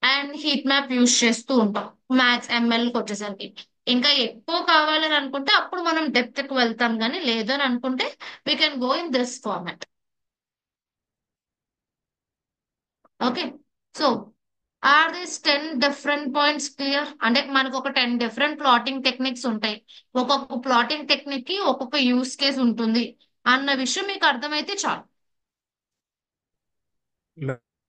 and heat map use చేస్తూ ఉంటాం మ్యాథ్స్ ఎంఎల్కి వచ్చేసరికి. ఇంకా ఎక్కువ కావాలని అనుకుంటే అప్పుడు మనం డెప్త్ కి వెళ్తాం, కానీ లేదు అని అనుకుంటే we can go in this format. Okay. So are this 10 different points clear? అంటే మనకు ఒక 10 డిఫరెంట్ ప్లాటింగ్ టెక్నిక్స్ ఉంటాయి. ఒక్కొక్క ప్లాటింగ్ టెక్నిక్ కి ఒక్కొక్క యూస్ కేస్ ఉంటుంది అన్న విషయం మీకు అర్థమైతే చాలు.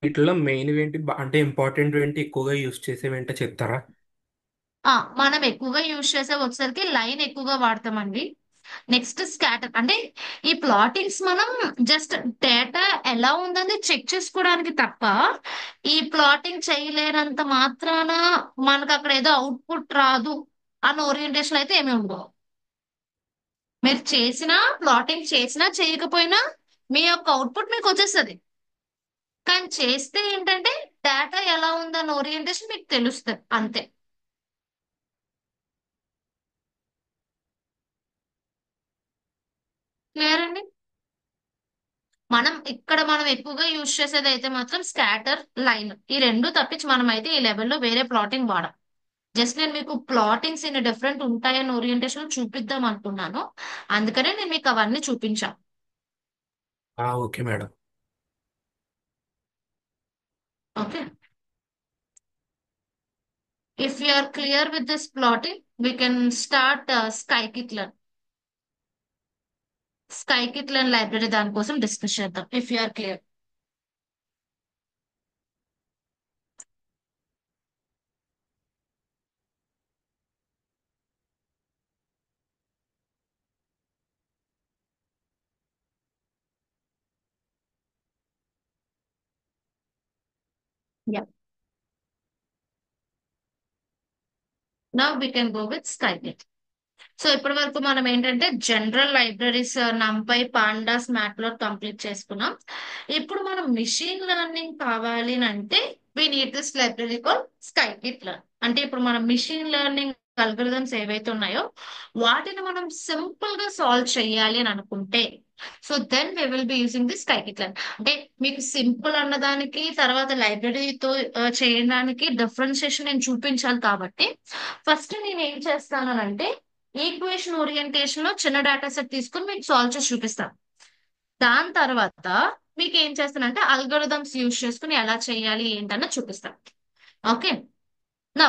వీటిలో మెయిన్ ఏంటి అంటే ఇంపార్టెంట్ ఏంటి ఎక్కువగా యూస్ చేసేవి ఏంటో చెప్తారా? మనం ఎక్కువగా యూజ్ చేసే వచ్చేసరికి లైన్ ఎక్కువగా వాడతామండి. Next scatter. అంటే ఈ ప్లాటింగ్స్ మనం జస్ట్ డేటా ఎలా ఉందని చెక్ చేసుకోవడానికి తప్ప ఈ ప్లాటింగ్ చేయలేనంత మాత్రాన మనకు అక్కడ ఏదో అవుట్పుట్ రాదు అన్న ఓరియంటేషన్ అయితే ఏమి ఉండవు. మీరు చేసినా ప్లాటింగ్ చేసినా చేయకపోయినా మీ యొక్క అవుట్పుట్ మీకు వచ్చేస్తుంది. కానీ చేస్తే ఏంటంటే డేటా ఎలా ఉందన్న ఓరియంటేషన్ మీకు తెలుస్తుంది అంతే. క్లియర్ అండి? మనం ఎక్కువగా యూజ్ చేసేది అయితే మాత్రం స్కాటర్, లైన్ ఈ రెండు తప్పించి మనం అయితే ఈ లెవెల్లో వేరే ప్లాటింగ్ వాడం. జస్ట్ నేను మీకు ప్లాటింగ్స్ ఇన్ని డిఫరెంట్ ఉంటాయని ఓరియంటేషన్ చూపిద్దాం అనుకున్నాను, అందుకనే నేను మీకు అవన్నీ చూపించాను. Okay madam. Okay. If you are clear with this plotting, we can start Scikit-learn. Scikit-learn library దానికోసం డిస్కస్ చేద్దాం. If you are clear. Yeah. Now we can go with Scikit. So ఇప్పటి వరకు మనం ఏంటంటే general libraries numpy pandas matplot complete చేసుకున్నాం. ఇప్పుడు మనం machine learning కావాలి అని అంటే we need this library call scikit learn. అంటే ఇప్పుడు మనం మిషన్ లెర్నింగ్ అల్గోరిథమ్స్ ఏవైతే ఉన్నాయో వాటిని మనం సింపుల్ గా సాల్వ్ చేయాలి అని అనుకుంటే so then we will be using this scikit learn. అంటే మీకు సింపుల్ అన్నదానికి తర్వాత లైబ్రరీతో చేయడానికి డిఫరెన్షియేషన్ నేను చూపించాలి కాబట్టి ఫస్ట్ నేను ఏం చేస్తానంటే ఈక్వేషన్ ఓరియంటేషన్ లో చిన్న డేటా సెట్ తీసుకుని మీకు సాల్వ్ చేసి చూపిస్తాను. దాని తర్వాత మీకు ఏం చేస్తానంటే అల్గోరిథమ్స్ యూజ్ చేసుకుని ఎలా చేయాలి ఏంటన్న చూపిస్తాను. ఓకే. నా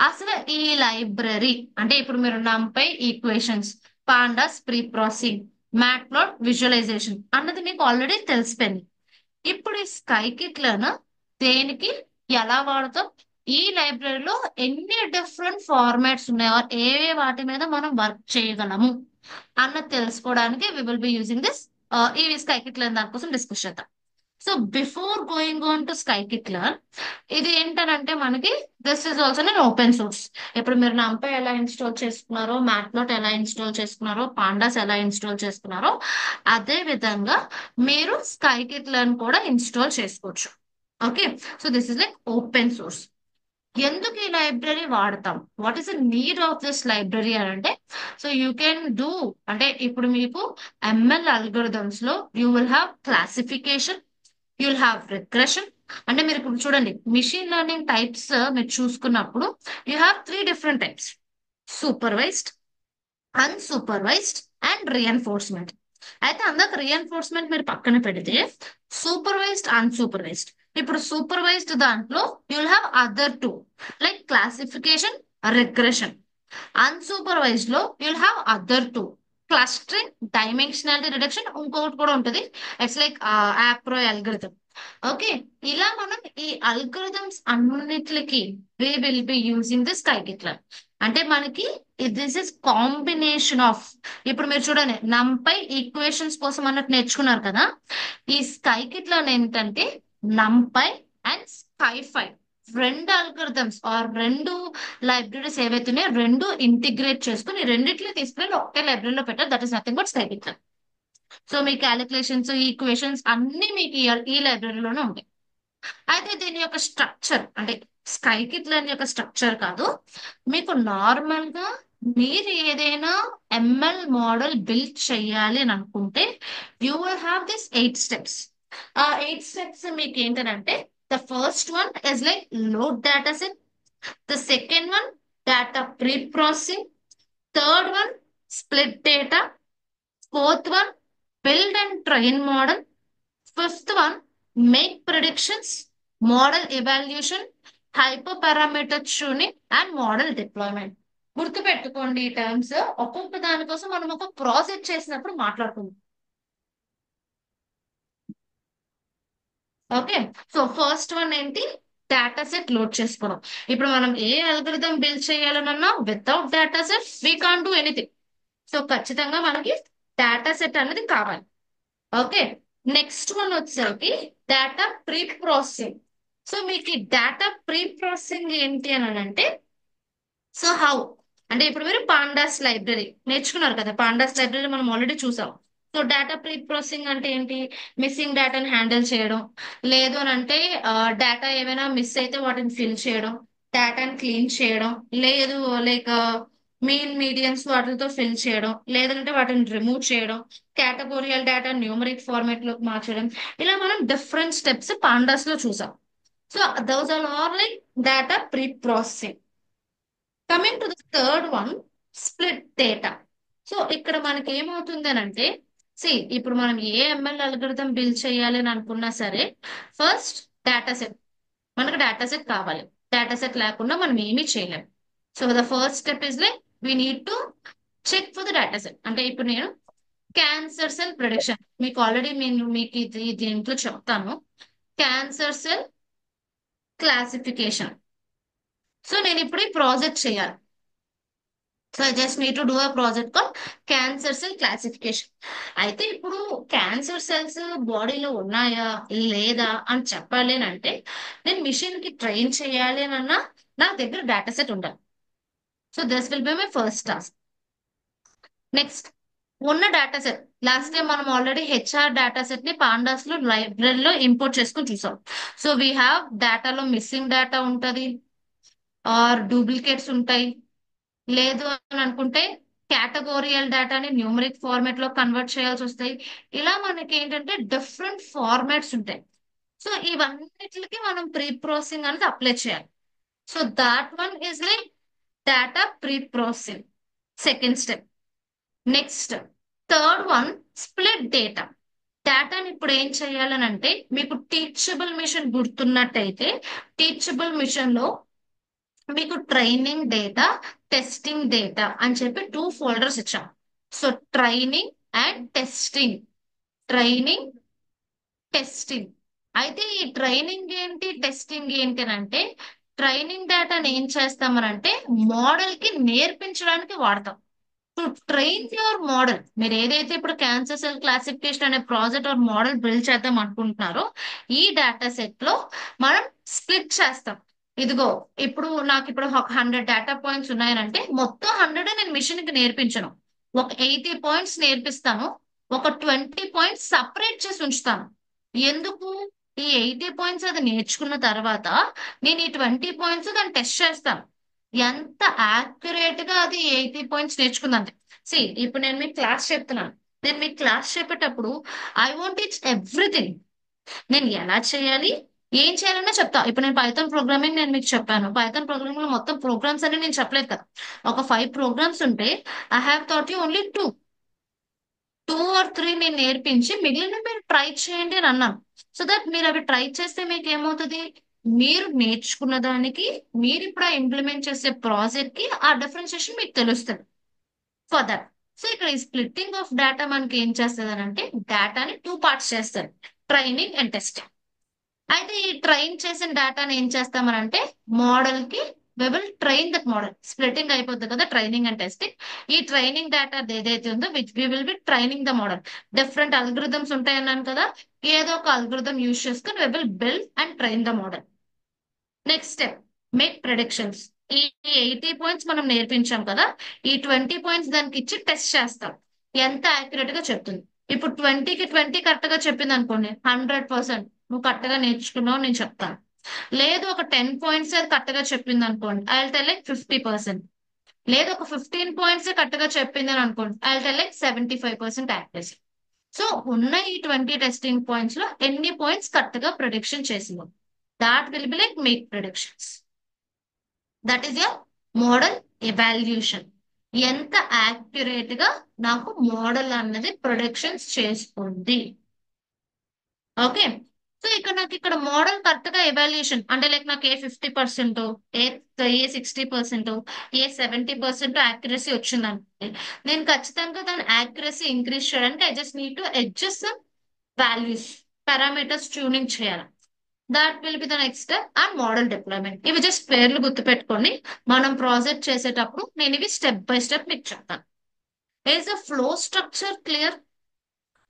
అసలు ఈ లైబ్రరీ అంటే ఇప్పుడు మీరు numpy equations, pandas preprocessing, matplot visualisation అన్నది మీకు ఆల్రెడీ తెలిసిపోయింది. ఇప్పుడు ఈ స్కైకిట్లను దేనికి ఎలా వాడతాం, ఈ లైబ్రరీలో ఎన్ని డిఫరెంట్ ఫార్మాట్స్ ఉన్నాయో ఏ వాటి మీద మనం వర్క్ చేయగలము అన్నది తెలుసుకోవడానికి we will be using this ఈ స్కైకిట్లర్ దానికోసం డిస్కస్ చేద్దాం. So before going on to scikit learn ఇది ఏంటనంటే మనకి దిస్ ఇస్ ఆల్సో నేను ఓపెన్ సోర్స్. ఇప్పుడు మీరు నంపై ఎలా ఇన్స్టాల్ చేసుకున్నారో, మ్యాట్ప్లాట్ ఎలా ఇన్స్టాల్ చేసుకున్నారో, పాండాస్ ఎలా ఇన్స్టాల్ చేసుకున్నారో అదే విధంగా మీరు స్కైకిట్లర్ కూడా ఇన్స్టాల్ చేసుకోవచ్చు. Okay. So this is like open source. ఎందుకు ఈ లైబ్రరీ వాడతాం, what is the need of this library అని అంటే సో యూ కెన్ డూ అంటే ఇప్పుడు మీకు ఎంఎల్ అల్గోరిథమ్స్ లో you will have classification, you will have regression. అంటే మీరు ఇప్పుడు చూడండి మిషన్ లెర్నింగ్ టైప్స్ మీరు చూసుకున్నప్పుడు you have 3 different types: supervised, unsupervised and reinforcement. అయితే అందాక రియన్ఫోర్స్మెంట్ మీరు పక్కన పెడితే సూపర్వైజ్డ్, అన్సూపర్వైజ్డ్. ఇప్పుడు సూపర్వైజ్డ్ దాంట్లో you will have other 2 like classification, regression. Unsupervised లో you will have other 2 clustering, dimensionality reduction, ఇంకొకటి కూడా ఉంటుంది. It's like apriori algorithm. Okay. ఇలా మనం ఈ అల్గోరిథమ్స్ అన్నిటికి we will be using this scikit learn. అంటే మనకి దిస్ ఇస్ కాంబినేషన్ ఆఫ్ ఇప్పుడు మీరు చూడండి నంపై ఈక్వేషన్స్ కోసం అన్నట్టు నేర్చుకున్నారు కదా, ఈ స్కైకిట్లర్ ఏంటంటే నంపై అండ్ స్కైఫై రెండు అల్గోరిథమ్స్ ఆర్ రెండు లైబ్రరీస్ ఏవైతే ఉన్నాయో రెండు ఇంటిగ్రేట్ చేసుకుని రెండిట్లో తీసుకుని ఒకటే లైబ్రరీలో పెట్టారు. That is nothing but scikit learn. So మీ క్యాలిక్యులేషన్స్, ఈక్వేషన్స్ అన్ని మీకు ఈ లైబ్రరీలోనే ఉంటాయి. అయితే దీని యొక్క స్ట్రక్చర్ అంటే స్కైకిట్లర్ యొక్క స్ట్రక్చర్ కాదు, మీకు నార్మల్ గా మీరు ఏదైనా ఎంఎల్ మోడల్ బిల్డ్ చేయాలి అని అనుకుంటే you will have this 8 steps. ఆ 8 స్టెప్స్ మీకు ఏంటంటే the first one is like load data set, the second one data pre processing, third one split data, fourth one build and train model, fifth one make predictions, model evaluation, hyperparameter tuning and model deployment. గుర్తు పెట్టుకోండి ఈ terms. ఒక్కొక్క దానికోసం మనం ఒక project చేసినప్పుడు మాట్లాడుకుందాం. Okay. So first one ఏంటి, డేటా సెట్ లోడ్ చేసుకోవడం. ఇప్పుడు మనం ఏ అల్గోరిథం బిల్డ్ చేయాలనన్నా without data set we can't do anything. So ఖచ్చితంగా మనకి డేటా సెట్ అనేది కావాలి. ఓకే. నెక్స్ట్ వన్ వచ్చేసరికి డేటా ప్రీ ప్రాసెసింగ్. సో మీకు ఈ డేటా ప్రీ ప్రాసెసింగ్ ఏంటి అని అంటే సో హౌ అంటే ఇప్పుడు మీరు పాండాస్ లైబ్రరీ నేర్చుకున్నారు కదా, పాండాస్ లైబ్రరీ మనం ఆల్రెడీ చూసాం. సో డేటా ప్రీ ప్రాసెసింగ్ అంటే ఏంటి, మిస్సింగ్ డేటాని హ్యాండిల్ చేయడం, లేదు అని అంటే డేటా ఏమైనా మిస్ అయితే వాటిని ఫిల్ చేయడం, డేటాని క్లీన్ చేయడం, లేదు లైక్ మీన్ మీడియన్స్ వాటితో ఫిల్ చేయడం, లేదంటే వాటిని రిమూవ్ చేయడం, కేటగోరియల్ డేటా న్యూమరిక్ ఫార్మాట్ లోకి మార్చడం. ఇలా మనం డిఫరెంట్ స్టెప్స్ పాండాస్ లో చూసాం. So those are all like data pre processing. Coming to the third one split data. So ఇక్కడ మనకి ఏమవుతుంది అని అంటే ఇప్పుడు మనం ఏ ఎంఎల్ అల్గోరిథం బిల్డ్ చేయాలి అని అనుకున్నా సరే ఫస్ట్ డేటా సెట్, మనకు డేటా సెట్ కావాలి. డేటా సెట్ లేకుండా మనం ఏమీ చేయలేం. So the first step is like we need to check for the data set. అంటే ఇప్పుడు నేను క్యాన్సర్ సెల్ ప్రొడిక్షన్ మీకు ఆల్రెడీ నేను మీకు ఇది దీంట్లో చెప్తాను. Cancer cell classification. సో నేను ఇప్పుడు ఈ ప్రాజెక్ట్ చేయాలి. So I just need to do a project call cancer cell classification. అయితే ఇప్పుడు క్యాన్సర్ సెల్స్ బాడీలో ఉన్నాయా లేదా అని చెప్పాలి అని అంటే నేను మిషన్ కి ట్రైన్ చేయాలి అని అన్నా నా దగ్గర డేటా సెట్ ఉండాలి. So this will be my first task. Next ఉన్న డేటా సెట్ లాస్ట్ టైం మనం ఆల్రెడీ హెచ్ఆర్ డేటా సెట్ ని పాండాస్ లో లైబ్రరీలో ఇంపోర్ట్ చేసుకుని చూసాం. సో వీ హ్యావ్ డేటాలో మిస్సింగ్ డేటా ఉంటది ఆర్ డూప్లికేట్స్ ఉంటాయి. లేదు అని అనుకుంటే కేటగోరియల్ డేటాని న్యూమరిక్ ఫార్మాట్ లో కన్వర్ట్ చేయాల్సి వస్తాయి. ఇలా మనకి ఏంటంటే డిఫరెంట్ ఫార్మాట్స్ ఉంటాయి. సో ఇవన్నిటికి మనం ప్రీ ప్రాసెసింగ్ అనేది అప్లై చేయాలి. So that one is like data pre processing, second step. Next third one split data. డేటాని ఇప్పుడు ఏం చేయాలని అంటే మీకు టీచబుల్ మిషన్ గుర్తున్నట్టయితే టీచబుల్ మిషన్ లో మీకు ట్రైనింగ్ డేటా, టెస్టింగ్ డేటా అని చెప్పి 2 ఫోల్డర్స్ ఇచ్చాం. So training and testing, training testing. అయితే ఈ ట్రైనింగ్ ఏంటి టెస్టింగ్ ఏంటి అని అంటే ట్రైనింగ్ డేటాని ఏం చేస్తామనంటే మోడల్ కి నేర్పించడానికి వాడతాం. To train your model. మీరు ఏదైతే ఇప్పుడు క్యాన్సర్ సెల్ క్లాసిఫికేషన్ అనే ప్రాజెక్ట్ ఆర్ మోడల్ బిల్డ్ చేద్దాం అనుకుంటున్నారో ఈ డేటా సెట్ లో మనం స్ప్లిట్ చేస్తాం. ఇదిగో ఇప్పుడు నాకు ఇప్పుడు ఒక 100 డేటా పాయింట్స్ ఉన్నాయనంటే మొత్తం 100 నేను మిషన్ కి నేర్పించను. ఒక 80 పాయింట్స్ నేర్పిస్తాను, ఒక 20 పాయింట్స్ సపరేట్ చేసి ఉంచుతాను. ఎందుకు? ఈ 80 పాయింట్స్ అది నేర్చుకున్న తర్వాత నేను ఈ 20 పాయింట్స్ దాన్ని టెస్ట్ చేస్తాను ఎంత యాక్యురేట్ గా అది 80 పాయింట్స్ నేర్చుకుందంటే. సి ఇప్పుడు నేను మీకు క్లాస్ చెప్తున్నాను. నేను మీకు క్లాస్ చెప్పేటప్పుడు ఐ వాంట్ టీచ్ ఎవ్రీథింగ్. నేను ఎలా చేయాలి ఏం చేయాలన్నా చెప్తా. ఇప్పుడు నేను పైథాన్ ప్రోగ్రామింగ్ నేను మీకు చెప్పాను. పైథాన్ ప్రోగ్రామింగ్ లో మొత్తం ప్రోగ్రామ్స్ అని నేను చెప్పలేదు కదా. ఒక 5 ప్రోగ్రామ్స్ ఉంటే I have thought you only 2 or 3 నేను నేర్పించి మిగిలిన మీరు ట్రై చేయండి అని అన్నాను. సో దట్ మీరు అవి ట్రై చేస్తే మీకు ఏమవుతుంది, మీరు నేర్చుకున్న దానికి మీరు ఇప్పుడు ఇంప్లిమెంట్ చేసే ప్రాజెక్ట్ కి ఆ డిఫరెన్షియేషన్ మీకు తెలుస్తుంది. ఫర్ దట్ సో ఇక్కడ ఈ స్ప్లిట్టింగ్ ఆఫ్ డేటా మనకి ఏం చేస్తుంది అని అంటే డేటాని 2 పార్ట్స్ చేస్తారు, ట్రైనింగ్ అండ్ టెస్టింగ్. అయితే ఈ ట్రైన్ చేసిన డేటాని ఏం చేస్తామనంటే మోడల్ కి we will train that model. Splitting అయిపోతుంది కదా ట్రైనింగ్ అండ్ టెస్టింగ్. ఈ ట్రైనింగ్ డేటా ఏదైతే ఉందో which we will be training the model. Different algorithms ఉంటాయన్నాను కదా, ఏదో ఒక అల్గరిథం యూజ్ చేసుకుని we will build and train the model. Next step make predictions. ఈ 80 పాయింట్స్ మనం నేర్పించాం కదా, ఈ 20 పాయింట్స్ దానికి ఇచ్చి టెస్ట్ చేస్తాం ఎంత యాక్యురేట్ గా చెప్తుంది. ఇప్పుడు 20కి 20 కరెక్ట్ గా చెప్పింది అనుకోండి 100% నువ్వు కరెక్ట్ గా నేర్చుకున్నావు నేను చెప్తాను. లేదు ఒక 10 పాయింట్స్ అది కరెక్ట్ గా చెప్పింది అనుకోండి ఐ టెల్ లైక్ 50%. లేదు ఒక 15 పాయింట్స్ కరెక్ట్ గా చెప్పింది అని అనుకోండి I tell like 75% accuracy. So ఉన్న ఈ 20 టెస్టింగ్ పాయింట్స్ లో ఎన్ని పాయింట్స్ కరెక్ట్ గా ప్రొడిక్షన్ చేసిందో that will be like make predictions. That is your model evaluation. ఎంత యాక్యురేట్ గా నాకు మోడల్ అన్నది ప్రొడిక్షన్స్ చేస్తుంది. ఓకే. సో ఇక్కడ నాకు ఇక్కడ మోడల్ కరెక్ట్ గా ఎవాల్యుయేషన్ అంటే లైక్ నాకు ఏ 50%, ఏ 60%, ఏ 70% యాక్యురసీ వచ్చిందంటే నేను ఖచ్చితంగా దాని యాక్యురసీ ఇంక్రీజ్ చేయడానికి I just need to adjust values, parameters tuning చేయాలి. That will be the next and model deployment. ఇవి జస్ట్ పేర్లు గుర్తుపెట్టుకోండి. మనం ప్రాజెక్ట్ చేసేటప్పుడు నేను ఇవి స్టెప్ బై స్టెప్ మీకు చెప్తాను. Is the flow structure clear?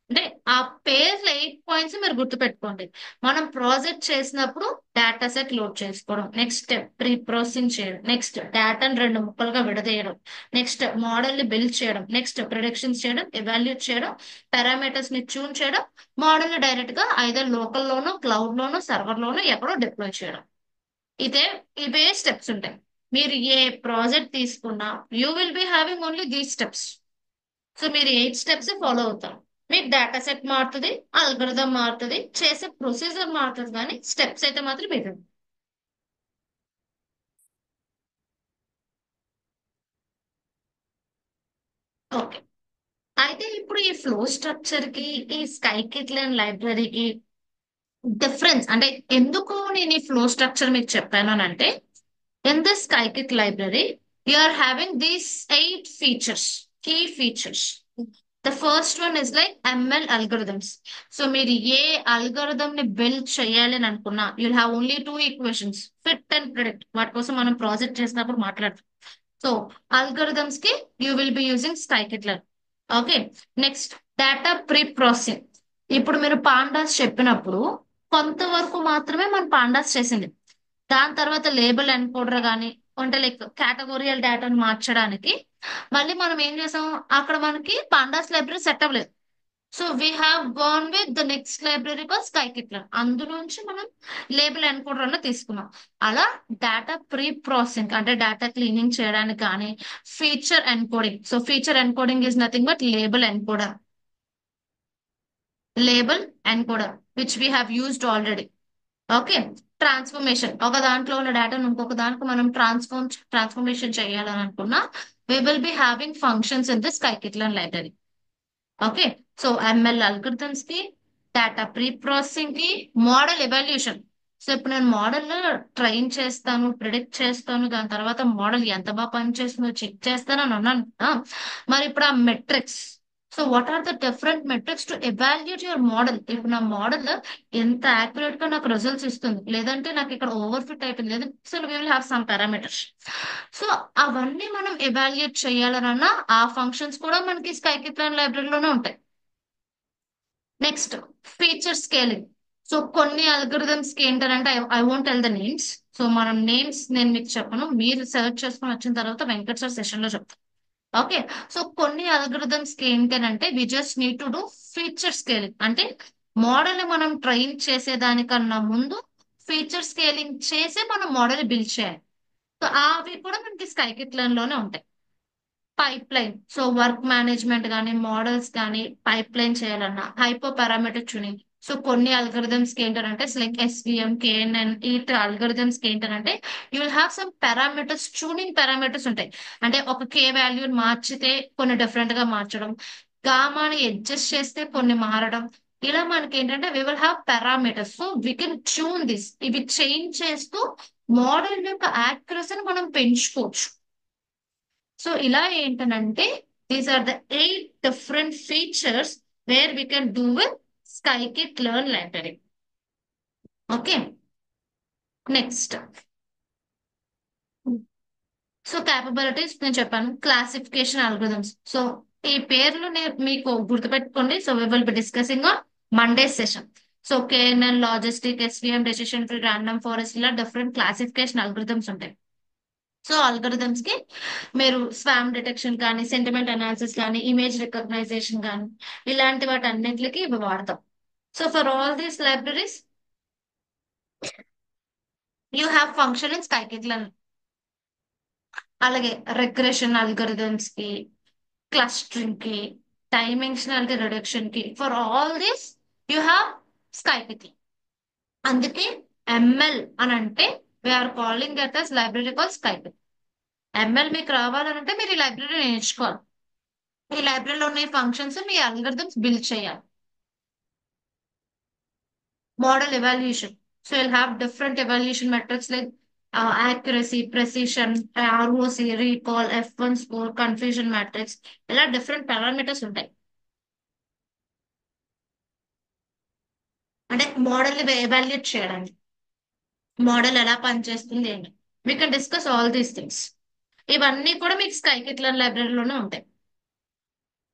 అంటే ఆ పేర్లు 8 పాయింట్స్ మీరు గుర్తుపెట్టుకోండి. మనం ప్రాజెక్ట్ చేసినప్పుడు డేటా సెట్ లోడ్ చేసుకోవడం, నెక్స్ట్ స్టెప్ ప్రీ ప్రాసెసింగ్ చేయడం, నెక్స్ట్ డేటాను 2 ముక్కలుగా విడదీయడం, నెక్స్ట్ మోడల్ ని బిల్డ్ చేయడం, నెక్స్ట్ ప్రిడిక్షన్స్ చేయడం, ఎవాల్యూట్ చేయడం, పారామీటర్స్ ని ట్యూన్ చేయడం, మోడల్ ని డైరెక్ట్ గా ఐదర్ లోకల్ లోనో క్లౌడ్ లోనో సర్వర్ లోనో ఎక్కడో డిప్లాయ్ చేయడం. ఇవే స్టెప్స్ ఉంటాయి. మీరు ఏ ప్రాజెక్ట్ తీసుకున్నా you will be having only these steps. So మీరు 8 స్టెప్స్ ఫాలో అవుతారు. మీకు డేటా సెట్ మారుతుంది, అల్గరిథం మారుతుంది, చేసే ప్రొసీజర్ మారుతుంది, కానీ స్టెప్స్ అయితే మాత్రం మీరు. ఓకే. అయితే ఇప్పుడు ఈ ఫ్లో స్ట్రక్చర్ కి ఈ స్కైకిట్లైన్ లైబ్రరీకి డిఫరెన్స్ అంటే ఎందుకు నేను ఈ ఫ్లో స్ట్రక్చర్ మీకు చెప్పాను అని అంటే In this Scikit library, you are having these 8 features, key features. The first one is like ML algorithms. So మీరు ఏ algorithm ని బిల్డ్ చేయాలి అని అనుకున్నా you'll have only 2 equations, fit and predict. వాటి కోసం మనం ప్రాజెక్ట్ చేసినప్పుడు మాట్లాడతాం. సో algorithms కి you will be using scikit-learn. Okay, next data pre processing. ఇప్పుడు మీరు పాండాస్ చెప్పినప్పుడు కొంతవరకు మాత్రమే మన పాండాస్ చేసింది. దాని తర్వాత లేబుల్ ఎన్కోడర్ కానీ అంటే లైక్ కేటగోరియల్ డేటాను మార్చడానికి మళ్ళీ మనం ఏం చేసాం, అక్కడ మనకి పాండాస్ లైబ్రరీ సెట్ అవ్వలేదు. So we have gone with the next library call scikit learn. అందులోంచి మనం లేబుల్ ఎన్కోడర్ అన్న తీసుకున్నాం. అలా డేటా ప్రీ ప్రాసెసింగ్ అంటే డేటా క్లీనింగ్ చేయడానికి కానీ feature encoding. So feature encoding is nothing but label encoder which we have used already. Okay, transformation. ఒక దాంట్లో ఉన్న డేటాను ఇంకొక దానికి మనం ట్రాన్స్ఫర్మేషన్ చేయాలని అనుకున్నా we will be having functions in this scikit-learn library. Okay, so ML algorithms కి, డేటా ప్రీ ప్రాసెసింగ్ కి, మోడల్ ఎవాల్యూషన్. సో ఇప్పుడు నేను మోడల్ ట్రైన్ చేస్తాను, ప్రిడిక్ట్ చేస్తాను, దాని తర్వాత మోడల్ ఎంత బాగా పనిచేస్తుందో చెక్ చేస్తాను అని అన్నాను. మరి ఇప్పుడు ఆ metrics, so what are the different metrics to evaluate your model. ఇప్పుడు నా మోడల్ ఎంత యాక్యురేట్ గా నాకు రిజల్ట్స్ ఇస్తుంది, లేదంటే నాకు ఇక్కడ ఓవర్ ఫిట్ అయిపోయింది, లేదంటే so we will have some parameters. So అవన్నీ మనం ఎవాల్యుయేట్ చేయాలన్నా ఆ ఫంక్షన్స్ కూడా మనకి స్కైకిట్-లర్న్ లైబ్రరీలోనే ఉంటాయి. Next feature scaling. సో కొన్ని అల్గరిథమ్స్ కి ఏంటంటే I won't tell the names. So మనం నేమ్స్ నేను మీకు చెప్పను, మీరు సెర్చ్ చేసుకొని వచ్చిన తర్వాత వెంకట్ సార్ సెషన్ లో చెప్తాను. ఓకే, సో కొన్ని అల్గరిథమ్స్ కి ఏంటంటే we just need to do feature scaling. అంటే మోడల్ మనం ట్రైన్ చేసేదానికన్నా ముందు ఫీచర్ స్కేలింగ్ చేసి మనం మోడల్ బిల్డ్ చేయాలి. సో అవి కూడా మనకి స్కైకిట్-లర్న్ లోనే ఉంటాయి. Pipe line. So work management కానీ మోడల్స్ కానీ పైప్ లైన్ చేయాలన్నా హైపర్ పారామీటర్ ట్యూనింగ్. సో కొన్ని అల్గరిథమ్స్ కి ఏంటంటే లైక్ ఎస్విఎం, కేఎన్ఎన్, ఈ అల్గరిథమ్స్ కి ఏంటంటే you will have some parameters, tuning parameters ఉంటాయి. అంటే ఒక కే వాల్యూని మార్చితే కొన్ని డిఫరెంట్ గా మార్చడం, గామాని అడ్జస్ట్ చేస్తే కొన్ని మారడం, ఇలా మనకి ఏంటంటే we will have parameters. So we can tune this. ఇవి చేంజ్ చేస్తూ మోడల్ యొక్క యాక్యురసీని మనం పెంచుకోవచ్చు. సో ఇలా ఏంటనంటే these are the 8 different features where we can do with scikit learn library. Okay, next so capabilities నేను చెప్పాను. Classification algorithms. సో ఈ పేర్లు మీకు గుర్తుపెట్టుకోండి. So we will be discussing on Monday session. So KNN, logistic, SVM, decision tree, random forest, ఇలా different classification algorithms ఉంటాయి. So algorithms కి మీరు స్వామ్ డిటెక్షన్ కానీ, సెంటిమెంట్ అనాలిసిస్ కానీ, ఇమేజ్ రికగ్నైజేషన్ కానీ, ఇలాంటి వాటి అన్నింటికి ఇవి వాడతాం. So for all these libraries you have function in scikit learn. అలాగే రిగ్రెషన్ అల్గోరిథమ్స్ కి, క్లస్టరింగ్ కి, డైమెన్షనాలిటీ రిడక్షన్ కి, for all this you have scikit learn. అందుకే ఎంఎల్ అని అంటే we're calling that as library call scikit. ML మీకు రావాలంటే మీరు ఈ లైబ్రరీ నేర్చుకోవాలి. ఈ లైబ్రరీలో ఉన్న ఫంక్షన్స్ మీ అల్గరిథమ్స్ బిల్డ్ చేయాలి. Model evaluation. So you'll have different evaluation metrics like accuracy, precision, ROC, recall, F1 score, confusion matrix, ఇలా డిఫరెంట్ పారామీటర్స్ ఉంటాయి. అంటే మోడల్ ఎవాల్యుయేట్ చేయడానికి, మోడల్ ఎలా పనిచేస్తుంది అని we can discuss all these things. ఇవన్నీ కూడా మీకు స్కైకిట్-లర్న్ లైబ్రరీలోనే ఉంటాయి.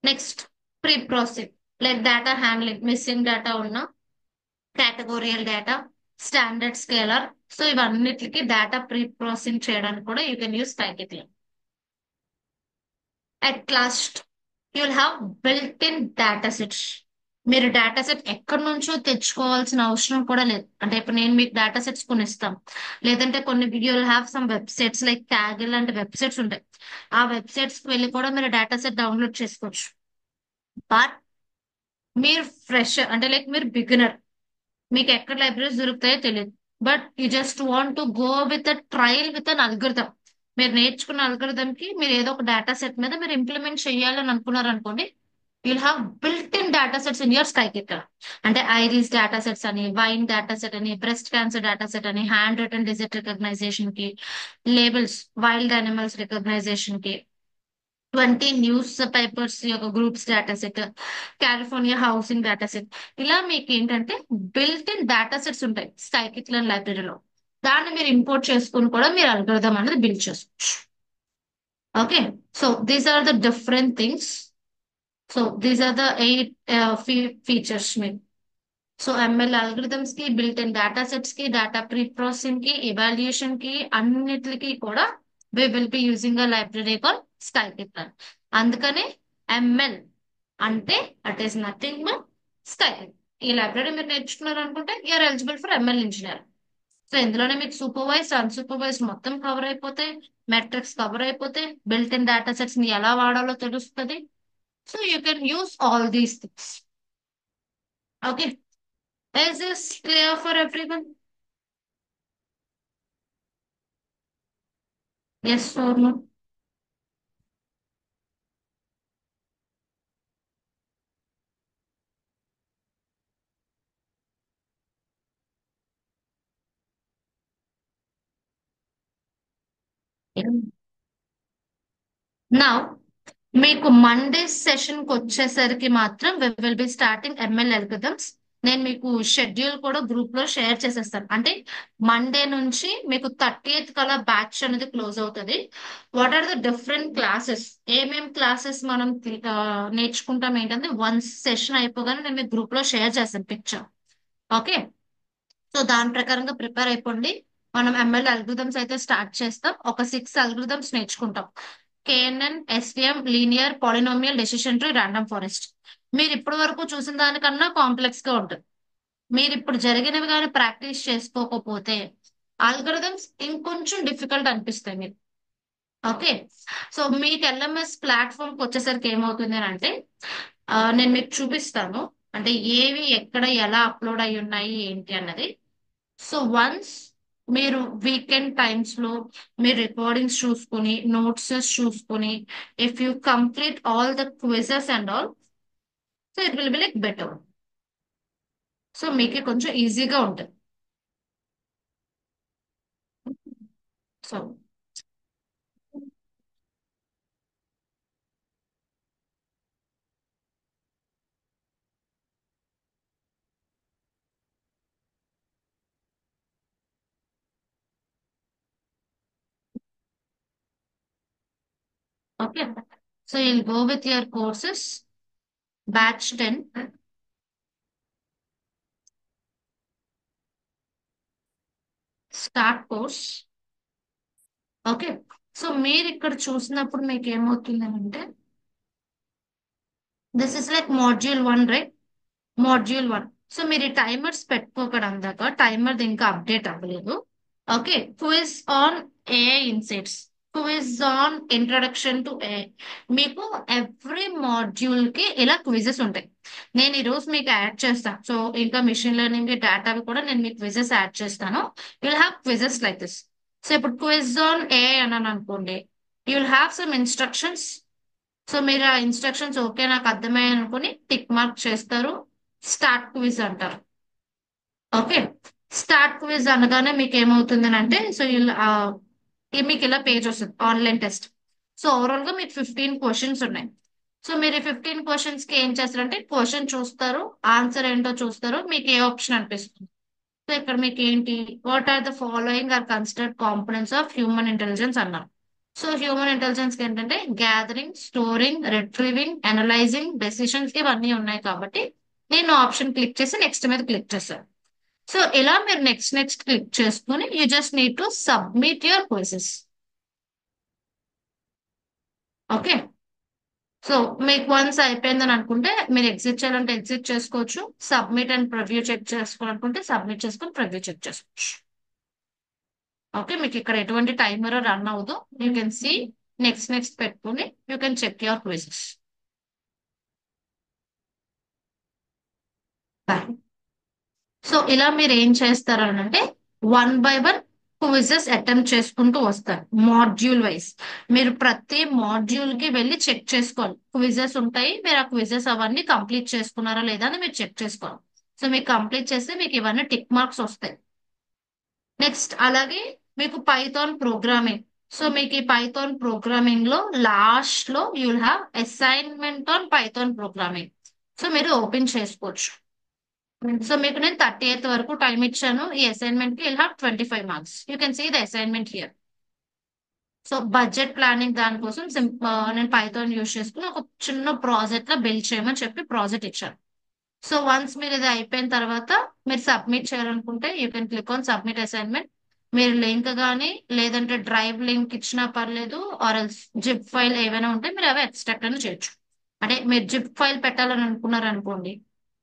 Next pre processing like data handling, missing data ఉన్న categorical data, standard scaler. So ఇవన్నిటికి డేటా ప్రీ ప్రాసెసింగ్ చేయడానికి కూడా you can use scikit learn. At last you will have built in data sets. మీరు డేటా సెట్ ఎక్కడి నుంచో తెచ్చుకోవాల్సిన అవసరం కూడా లేదు. అంటే ఇప్పుడు నేను మీకు డేటా సెట్స్ కొన్ని ఇస్తాం, లేదంటే కొన్ని you will have some websites like Kaggle లాంటి వెబ్సైట్స్ ఉంటాయి. ఆ వెబ్సైట్స్ కి వెళ్ళి కూడా మీరు డేటా సెట్ డౌన్లోడ్ చేసుకోవచ్చు. బట్ మీరు ఫ్రెష్ అంటే లైక్ మీరు బిగినర్, మీకు ఎక్కడ లైబ్రరీస్ దొరుకుతాయో తెలియదు, but you just want to go with a trial with an algorithm. మీరు నేర్చుకున్న అల్గరిథమ్ కి మీరు ఏదో ఒక డేటా సెట్ మీద మీరు ఇంప్లిమెంట్ చేయాలని అనుకున్నారు అనుకోండి, you'll have built in data sets in your scikit. అంటే ఐరిస్ డేటా సెట్స్ అని, వైన్ డేటా సెట్ అని, బ్రెస్ట్ క్యాన్సర్ డేటా సెట్ అని, హ్యాండ్ రిటన్ డిజిట్ రికగ్నైజేషన్ కి, లేబుల్స్ వైల్డ్ యానిమల్స్ రికగ్నైజేషన్ కి, 20 న్యూస్ పేపర్స్ యొక్క groups data set, California housing data set. ఇలా మీకు ఏంటంటే బిల్ట్ ఇన్ డేటా సెట్స్ ఉంటాయి స్కైకిట్లన్ లైబ్రరీలో. దాన్ని మీరు ఇంపోర్ట్ చేసుకుని కూడా మీరు అల్గోరిథం అనేది బిల్డ్ చేసుకోవచ్చు. Okay, so these are the different things. So these are the 8 features మీకు. సో ఎంఎల్ అల్గోరిథమ్స్ కి, బిల్ట్ ఇన్ డేటా సెట్స్ కి, డేటా ప్రీ ప్రాసెసింగ్ కి, ఎవాల్యుయేషన్ కి, అన్నిటికి కూడా we will be using a library called scikit learn. అందుకనే ML అంటే it is nothing but scikit. ఈ లైబ్రరీ మీరు నేర్చుకున్నారు అనుకుంటే you're eligible for ML engineer. So ఇందులోనే మీకు సూపర్వైజ్డ్, అన్సూపర్వైజ్డ్ మొత్తం కవర్ అయిపోతాయి, మెట్రిక్స్ కవర్ అయిపోతాయి, బిల్ట్ ఇన్ డేటా సెట్స్ ని ఎలా వాడాలో తెలుస్తుంది. So you can use all these things. Okay, is this clear for everyone? Yes or no? Now, మీకు మండే సెషన్ కి వచ్చేసరికి మాత్రం we will be starting ML algorithms. నేను మీకు షెడ్యూల్ కూడా గ్రూప్ లో షేర్ చేసేస్తాను. అంటే మండే నుంచి మీకు 30th కల్లా బ్యాచ్ అనేది క్లోజ్ అవుతుంది. What are the different classes, ఏమేం క్లాసెస్ మనం నేర్చుకుంటాం ఏంటంటే వన్ సెషన్ అయిపోగానే నేను మీకు గ్రూప్ లో షేర్ చేస్తాను పిక్చర్. ఓకే, సో దాని ప్రకారంగా ప్రిపేర్ అయిపోండి. మనం ఎంఎల్ అల్గోరిథమ్స్ అయితే స్టార్ట్ చేస్తాం. ఒక 6 అల్గోరిథమ్స్ నేర్చుకుంటాం. KNN, SVM, linear, polynomial, decision tree, random forest. మీరు ఇప్పటి వరకు చూసిన దానికన్నా కాంప్లెక్స్ గా ఉంటుంది. మీరు ఇప్పుడు జరిగినవి కానీ ప్రాక్టీస్ చేసుకోకపోతే అల్గోరిథమ్స్ ఇంకొంచెం డిఫికల్ట్ అనిపిస్తాయి మీకు. ఓకే, సో మీకు ఎల్ఎంఎస్ ప్లాట్ఫామ్ కి వచ్చేసరికి ఏమవుతుంది అని అంటే నేను మీకు చూపిస్తాను. అంటే ఏవి ఎక్కడ ఎలా అప్లోడ్ అయి ఉన్నాయి ఏంటి అన్నది. సో వన్స్ మీరు వీకెండ్ టైమ్స్ లో మీరు రికార్డింగ్స్ చూసుకుని, నోట్స్ చూసుకుని, if you complete all the quizzes and all, so it will be like better. So మీకు కొంచెం ఈజీగా ఉంటుంది. So okay, so you'll go with your courses, batch 10, start course. Okay, so మీరు ఇక్కడ చూసినప్పుడు మీకు ఏమవుతుంది అంటే this is like module 1, right? Module 1. So మీరు ఈ టైమర్స్ పెట్టుకోకడం దాకా టైమర్ ఇంకా అప్డేట్ అవ్వలేదు. Okay, quiz on AI insights, quiz on introduction to AI. మీకు ఎవ్రీ మాడ్యూల్ కి ఇలా క్విజెస్ ఉంటాయి. నేను ఈ రోజు మీకు యాడ్ చేస్తాను. సో ఇంకా మిషన్ లెర్నింగ్ డేటా కూడా నేను మీకు క్విజెస్ యాడ్ చేస్తాను. You'll have quizzes like this. So ఇప్పుడు క్విజ్ ఆన్ ఏఐ అన్నాను అనుకోండి, you'll have some instructions. So మీరు ఆ ఇన్స్ట్రక్షన్స్ ఓకే నాకు అర్థమయ్యాయి అనుకుని టిక్ మార్క్ చేస్తారు. స్టార్ట్ క్విజ్ అంటారు. ఓకే, స్టార్ట్ క్విజ్ అనగానే మీకు ఏమవుతుంది అంటే సో మీకు ఇలా పేజ్ వస్తుంది, ఆన్లైన్ టెస్ట్. సో ఓవరాల్ గా మీకు 15 క్వశ్చన్స్ ఉన్నాయి. సో మీరు 15 క్వశ్చన్స్ కి ఏం చేస్తారంటే క్వశ్చన్ చూస్తారు, ఆన్సర్ ఏంటో చూస్తారు, మీకు ఏ ఆప్షన్ అనిపిస్తుంది. సో ఇక్కడ మీకు ఏంటి, what are the following are considered components of human intelligence అన్నారు. సో హ్యూమన్ ఇంటెలిజెన్స్ ఏంటంటే gathering, storing, retrieving, analysing, decisions ఇవన్నీ ఉన్నాయి. కాబట్టి నేను ఆప్షన్ క్లిక్ చేసి నెక్స్ట్ మీద క్లిక్ చేశాను. సో ఇలా మీరు నెక్స్ట్ నెక్స్ట్ క్లిక్ చేసుకుని you just need to submit your questions. Okay, so మీకు వన్స్ అయిపోయిందని అనుకుంటే మీరు ఎగ్జిట్ చేయాలంటే ఎగ్జిట్ చేసుకోవచ్చు, సబ్మిట్ అండ్ ప్రివ్యూ చెక్ చేసుకోవాలనుకుంటే సబ్మిట్ చేసుకుని ప్రివ్యూ చెక్ చేసుకోవచ్చు. ఓకే, మీకు ఇక్కడ ఎటువంటి టైమర్ రన్ అవ్వదు. You can see next next పెట్టుకుని you can check your quizzes. So ఇలా మీరు ఏం చేస్తారు అని అంటే 1 by 1 క్విజెస్ అటెంప్ట్ చేసుకుంటూ వస్తారు మాడ్యూల్ వైజ్. మీరు ప్రతి మాడ్యూల్ కి వెళ్ళి చెక్ చేసుకోవాలి. క్విజెస్ ఉంటాయి, మీరు ఆ క్విజెస్ అవన్నీ కంప్లీట్ చేసుకున్నారా లేదా అని మీరు చెక్ చేసుకోవాలి. సో మీకు కంప్లీట్ చేస్తే మీకు ఇవన్నీ టిక్ మార్క్స్ వస్తాయి. నెక్స్ట్ అలాగే మీకు పైథాన్ ప్రోగ్రామింగ్. సో మీకు ఈ పైథాన్ ప్రోగ్రామింగ్ లో లాస్ట్ లో you'll have assignment on Python programming. So మీరు ఓపెన్ చేసుకోవచ్చు. సో మీకు నేను 30th వరకు టైం ఇచ్చాను. ఈ అసైన్మెంట్ కి you'll have 25 marks. You can see the assignment here. So budget planning దానికోసం నేను పైథాన్ యూజ్ చేసుకుని ఒక చిన్న ప్రాజెక్ట్ లో బిల్డ్ చేయమని చెప్పి ప్రాజెక్ట్ ఇచ్చాను. సో వన్స్ మీరు ఇది అయిపోయిన తర్వాత మీరు సబ్మిట్ చేయాలనుకుంటే you can click on submit assignment. మీరు లింక్ కానీ లేదంటే డ్రైవ్ లింక్ ఇచ్చినా పర్లేదు, ఆర్ ఎల్స్ జిప్ ఫైల్ ఏవైనా ఉంటే మీరు అవి ఎక్స్ట్రాక్ట్ అని చేయొచ్చు. అంటే మీరు జిప్ ఫైల్ పెట్టాలని అనుకున్నారు అనుకోండి,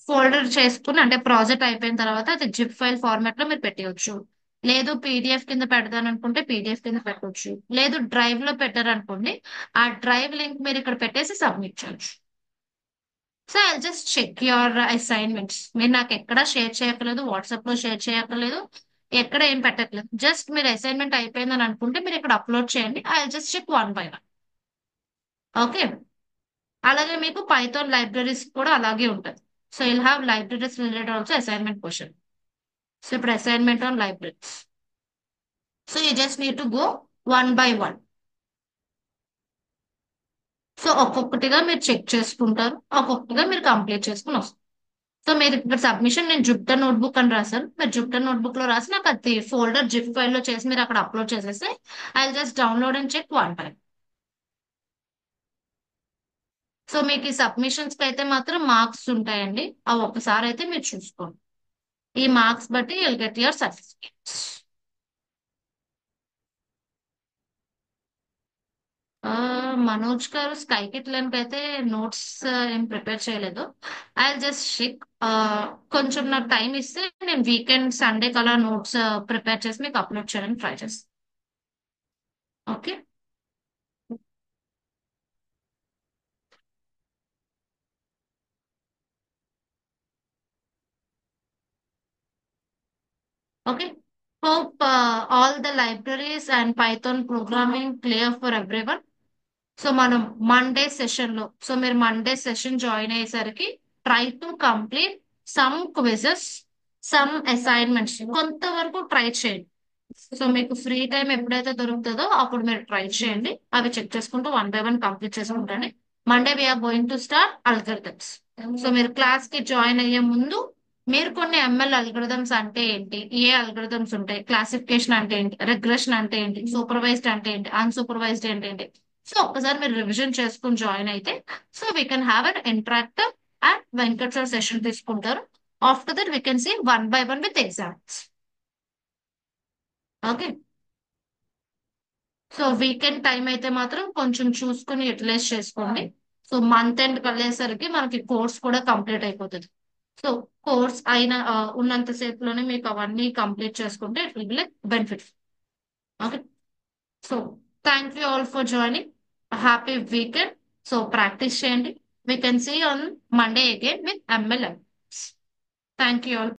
ఫోల్డర్ చేసుకుని అంటే ప్రాజెక్ట్ అయిపోయిన తర్వాత అది జిప్ ఫైల్ ఫార్మాట్ లో మీరు పెట్టవచ్చు. లేదు పీడిఎఫ్ కింద పెడదాను అనుకుంటే పీడిఎఫ్ కింద పెట్టవచ్చు. లేదు డ్రైవ్ లో పెట్టారనుకోండి, ఆ డ్రైవ్ లింక్ మీరు ఇక్కడ పెట్టేసి సబ్మిట్ చేయొచ్చు. So I just check your assignments. మీరు నాకు ఎక్కడ షేర్ చేయక్కర్లేదు, వాట్సాప్ లో షేర్ చేయక్కర్లేదు, ఎక్కడ ఏం పెట్టట్లేదు. జస్ట్ మీరు అసైన్మెంట్ అయిపోయిందని అనుకుంటే మీరు ఇక్కడ అప్లోడ్ చేయండి. I just check 1 by 1. Okay. అలాగే మీకు పైథాన్ లైబ్రరీస్ కూడా అలాగే ఉంటుంది. So will have libraries related also assignment question. So ఇప్పుడు assignment on libraries. So you just need to go 1 by 1. So ఒక్కొక్కటిగా మీరు చెక్ చేసుకుంటారు, ఒక్కొక్కటిగా మీరు కంప్లీట్ చేసుకుని వస్తారు. సో మీరు ఇక్కడ సబ్మిషన్ నేను జుపిటర్ నోట్బుక్ అని రాశాను. మీరు జుపిటర్ నోట్బుక్ లో రాసి నాకు అది ఫోల్డర్ జిప్ ఫైల్ లో చేసి మీరు అక్కడ అప్లోడ్ చేసేస్తే I just download and check 1 by 1. So మీకు ఈ సబ్మిషన్స్ కి అయితే మాత్రం మార్క్స్ ఉంటాయండి. అవి ఒకసారి అయితే మీరు చూసుకోండి. ఈ మార్క్స్ బట్టి you'll get your certificates. Manoj గారు స్కై కిట్ లెన్కి అయితే నోట్స్ ఏం ప్రిపేర్ చేయలేదు. I just check. కొంచెం నాకు టైం ఇస్తే నేను వీకెండ్ సండే కల్లా నోట్స్ ప్రిపేర్ చేసి మీకు అప్లోడ్ చేయడానికి ట్రై చేస్తాను. Okay. Okay. Hope all the libraries and Python programming clear for everyone. So మనం మండే సెషన్ లో మీరు మండే సెషన్ జాయిన్ అయ్యేసరికి try to complete some quizzes, some assignments కొంతవరకు ట్రై చేయండి. సో మీకు ఫ్రీ టైం ఎప్పుడైతే దొరుకుతుందో అప్పుడు మీరు ట్రై చేయండి. అవి చెక్ చేసుకుంటూ 1 by 1 కంప్లీట్ చేసుకుంటాను. Monday we're going to start algorithms. So మీరు క్లాస్ కి జాయిన్ అయ్యే ముందు మీరు కొన్ని ఎంఎల్ అల్గరిథమ్స్ అంటే ఏంటి, ఏ అల్గరిథమ్స్ ఉంటాయి, క్లాసిఫికేషన్ అంటే ఏంటి, రిగ్రెషన్ అంటే ఏంటి, సూపర్వైజ్డ్ అంటే ఏంటి, అన్సూపర్వైజ్డ్ ఏంటి, సో ఒక్కసారి మీరు రివిజన్ చేసుకుని జాయిన్ అయితే so we can have an interactive and Venkat sir session తీసుకుంటారు. After that we can see 1 by 1 with exams. Okay. So weekend time అయితే మాత్రం కొంచెం చూసుకుని యూటిలైజ్ చేసుకోండి. సో మంత్ ఎండ్ కలిగేసరికి మనకి కోర్స్ కూడా కంప్లీట్ అయిపోతుంది. సో కోర్స్ అయిన ఉన్నంత సేపులోనే మీకు అవన్నీ కంప్లీట్ చేసుకుంటే it will be like benefit. Okay. So thank you all for joining. Happy weekend. So practice చేయండి. We can see on Monday again with ML. Thank you all.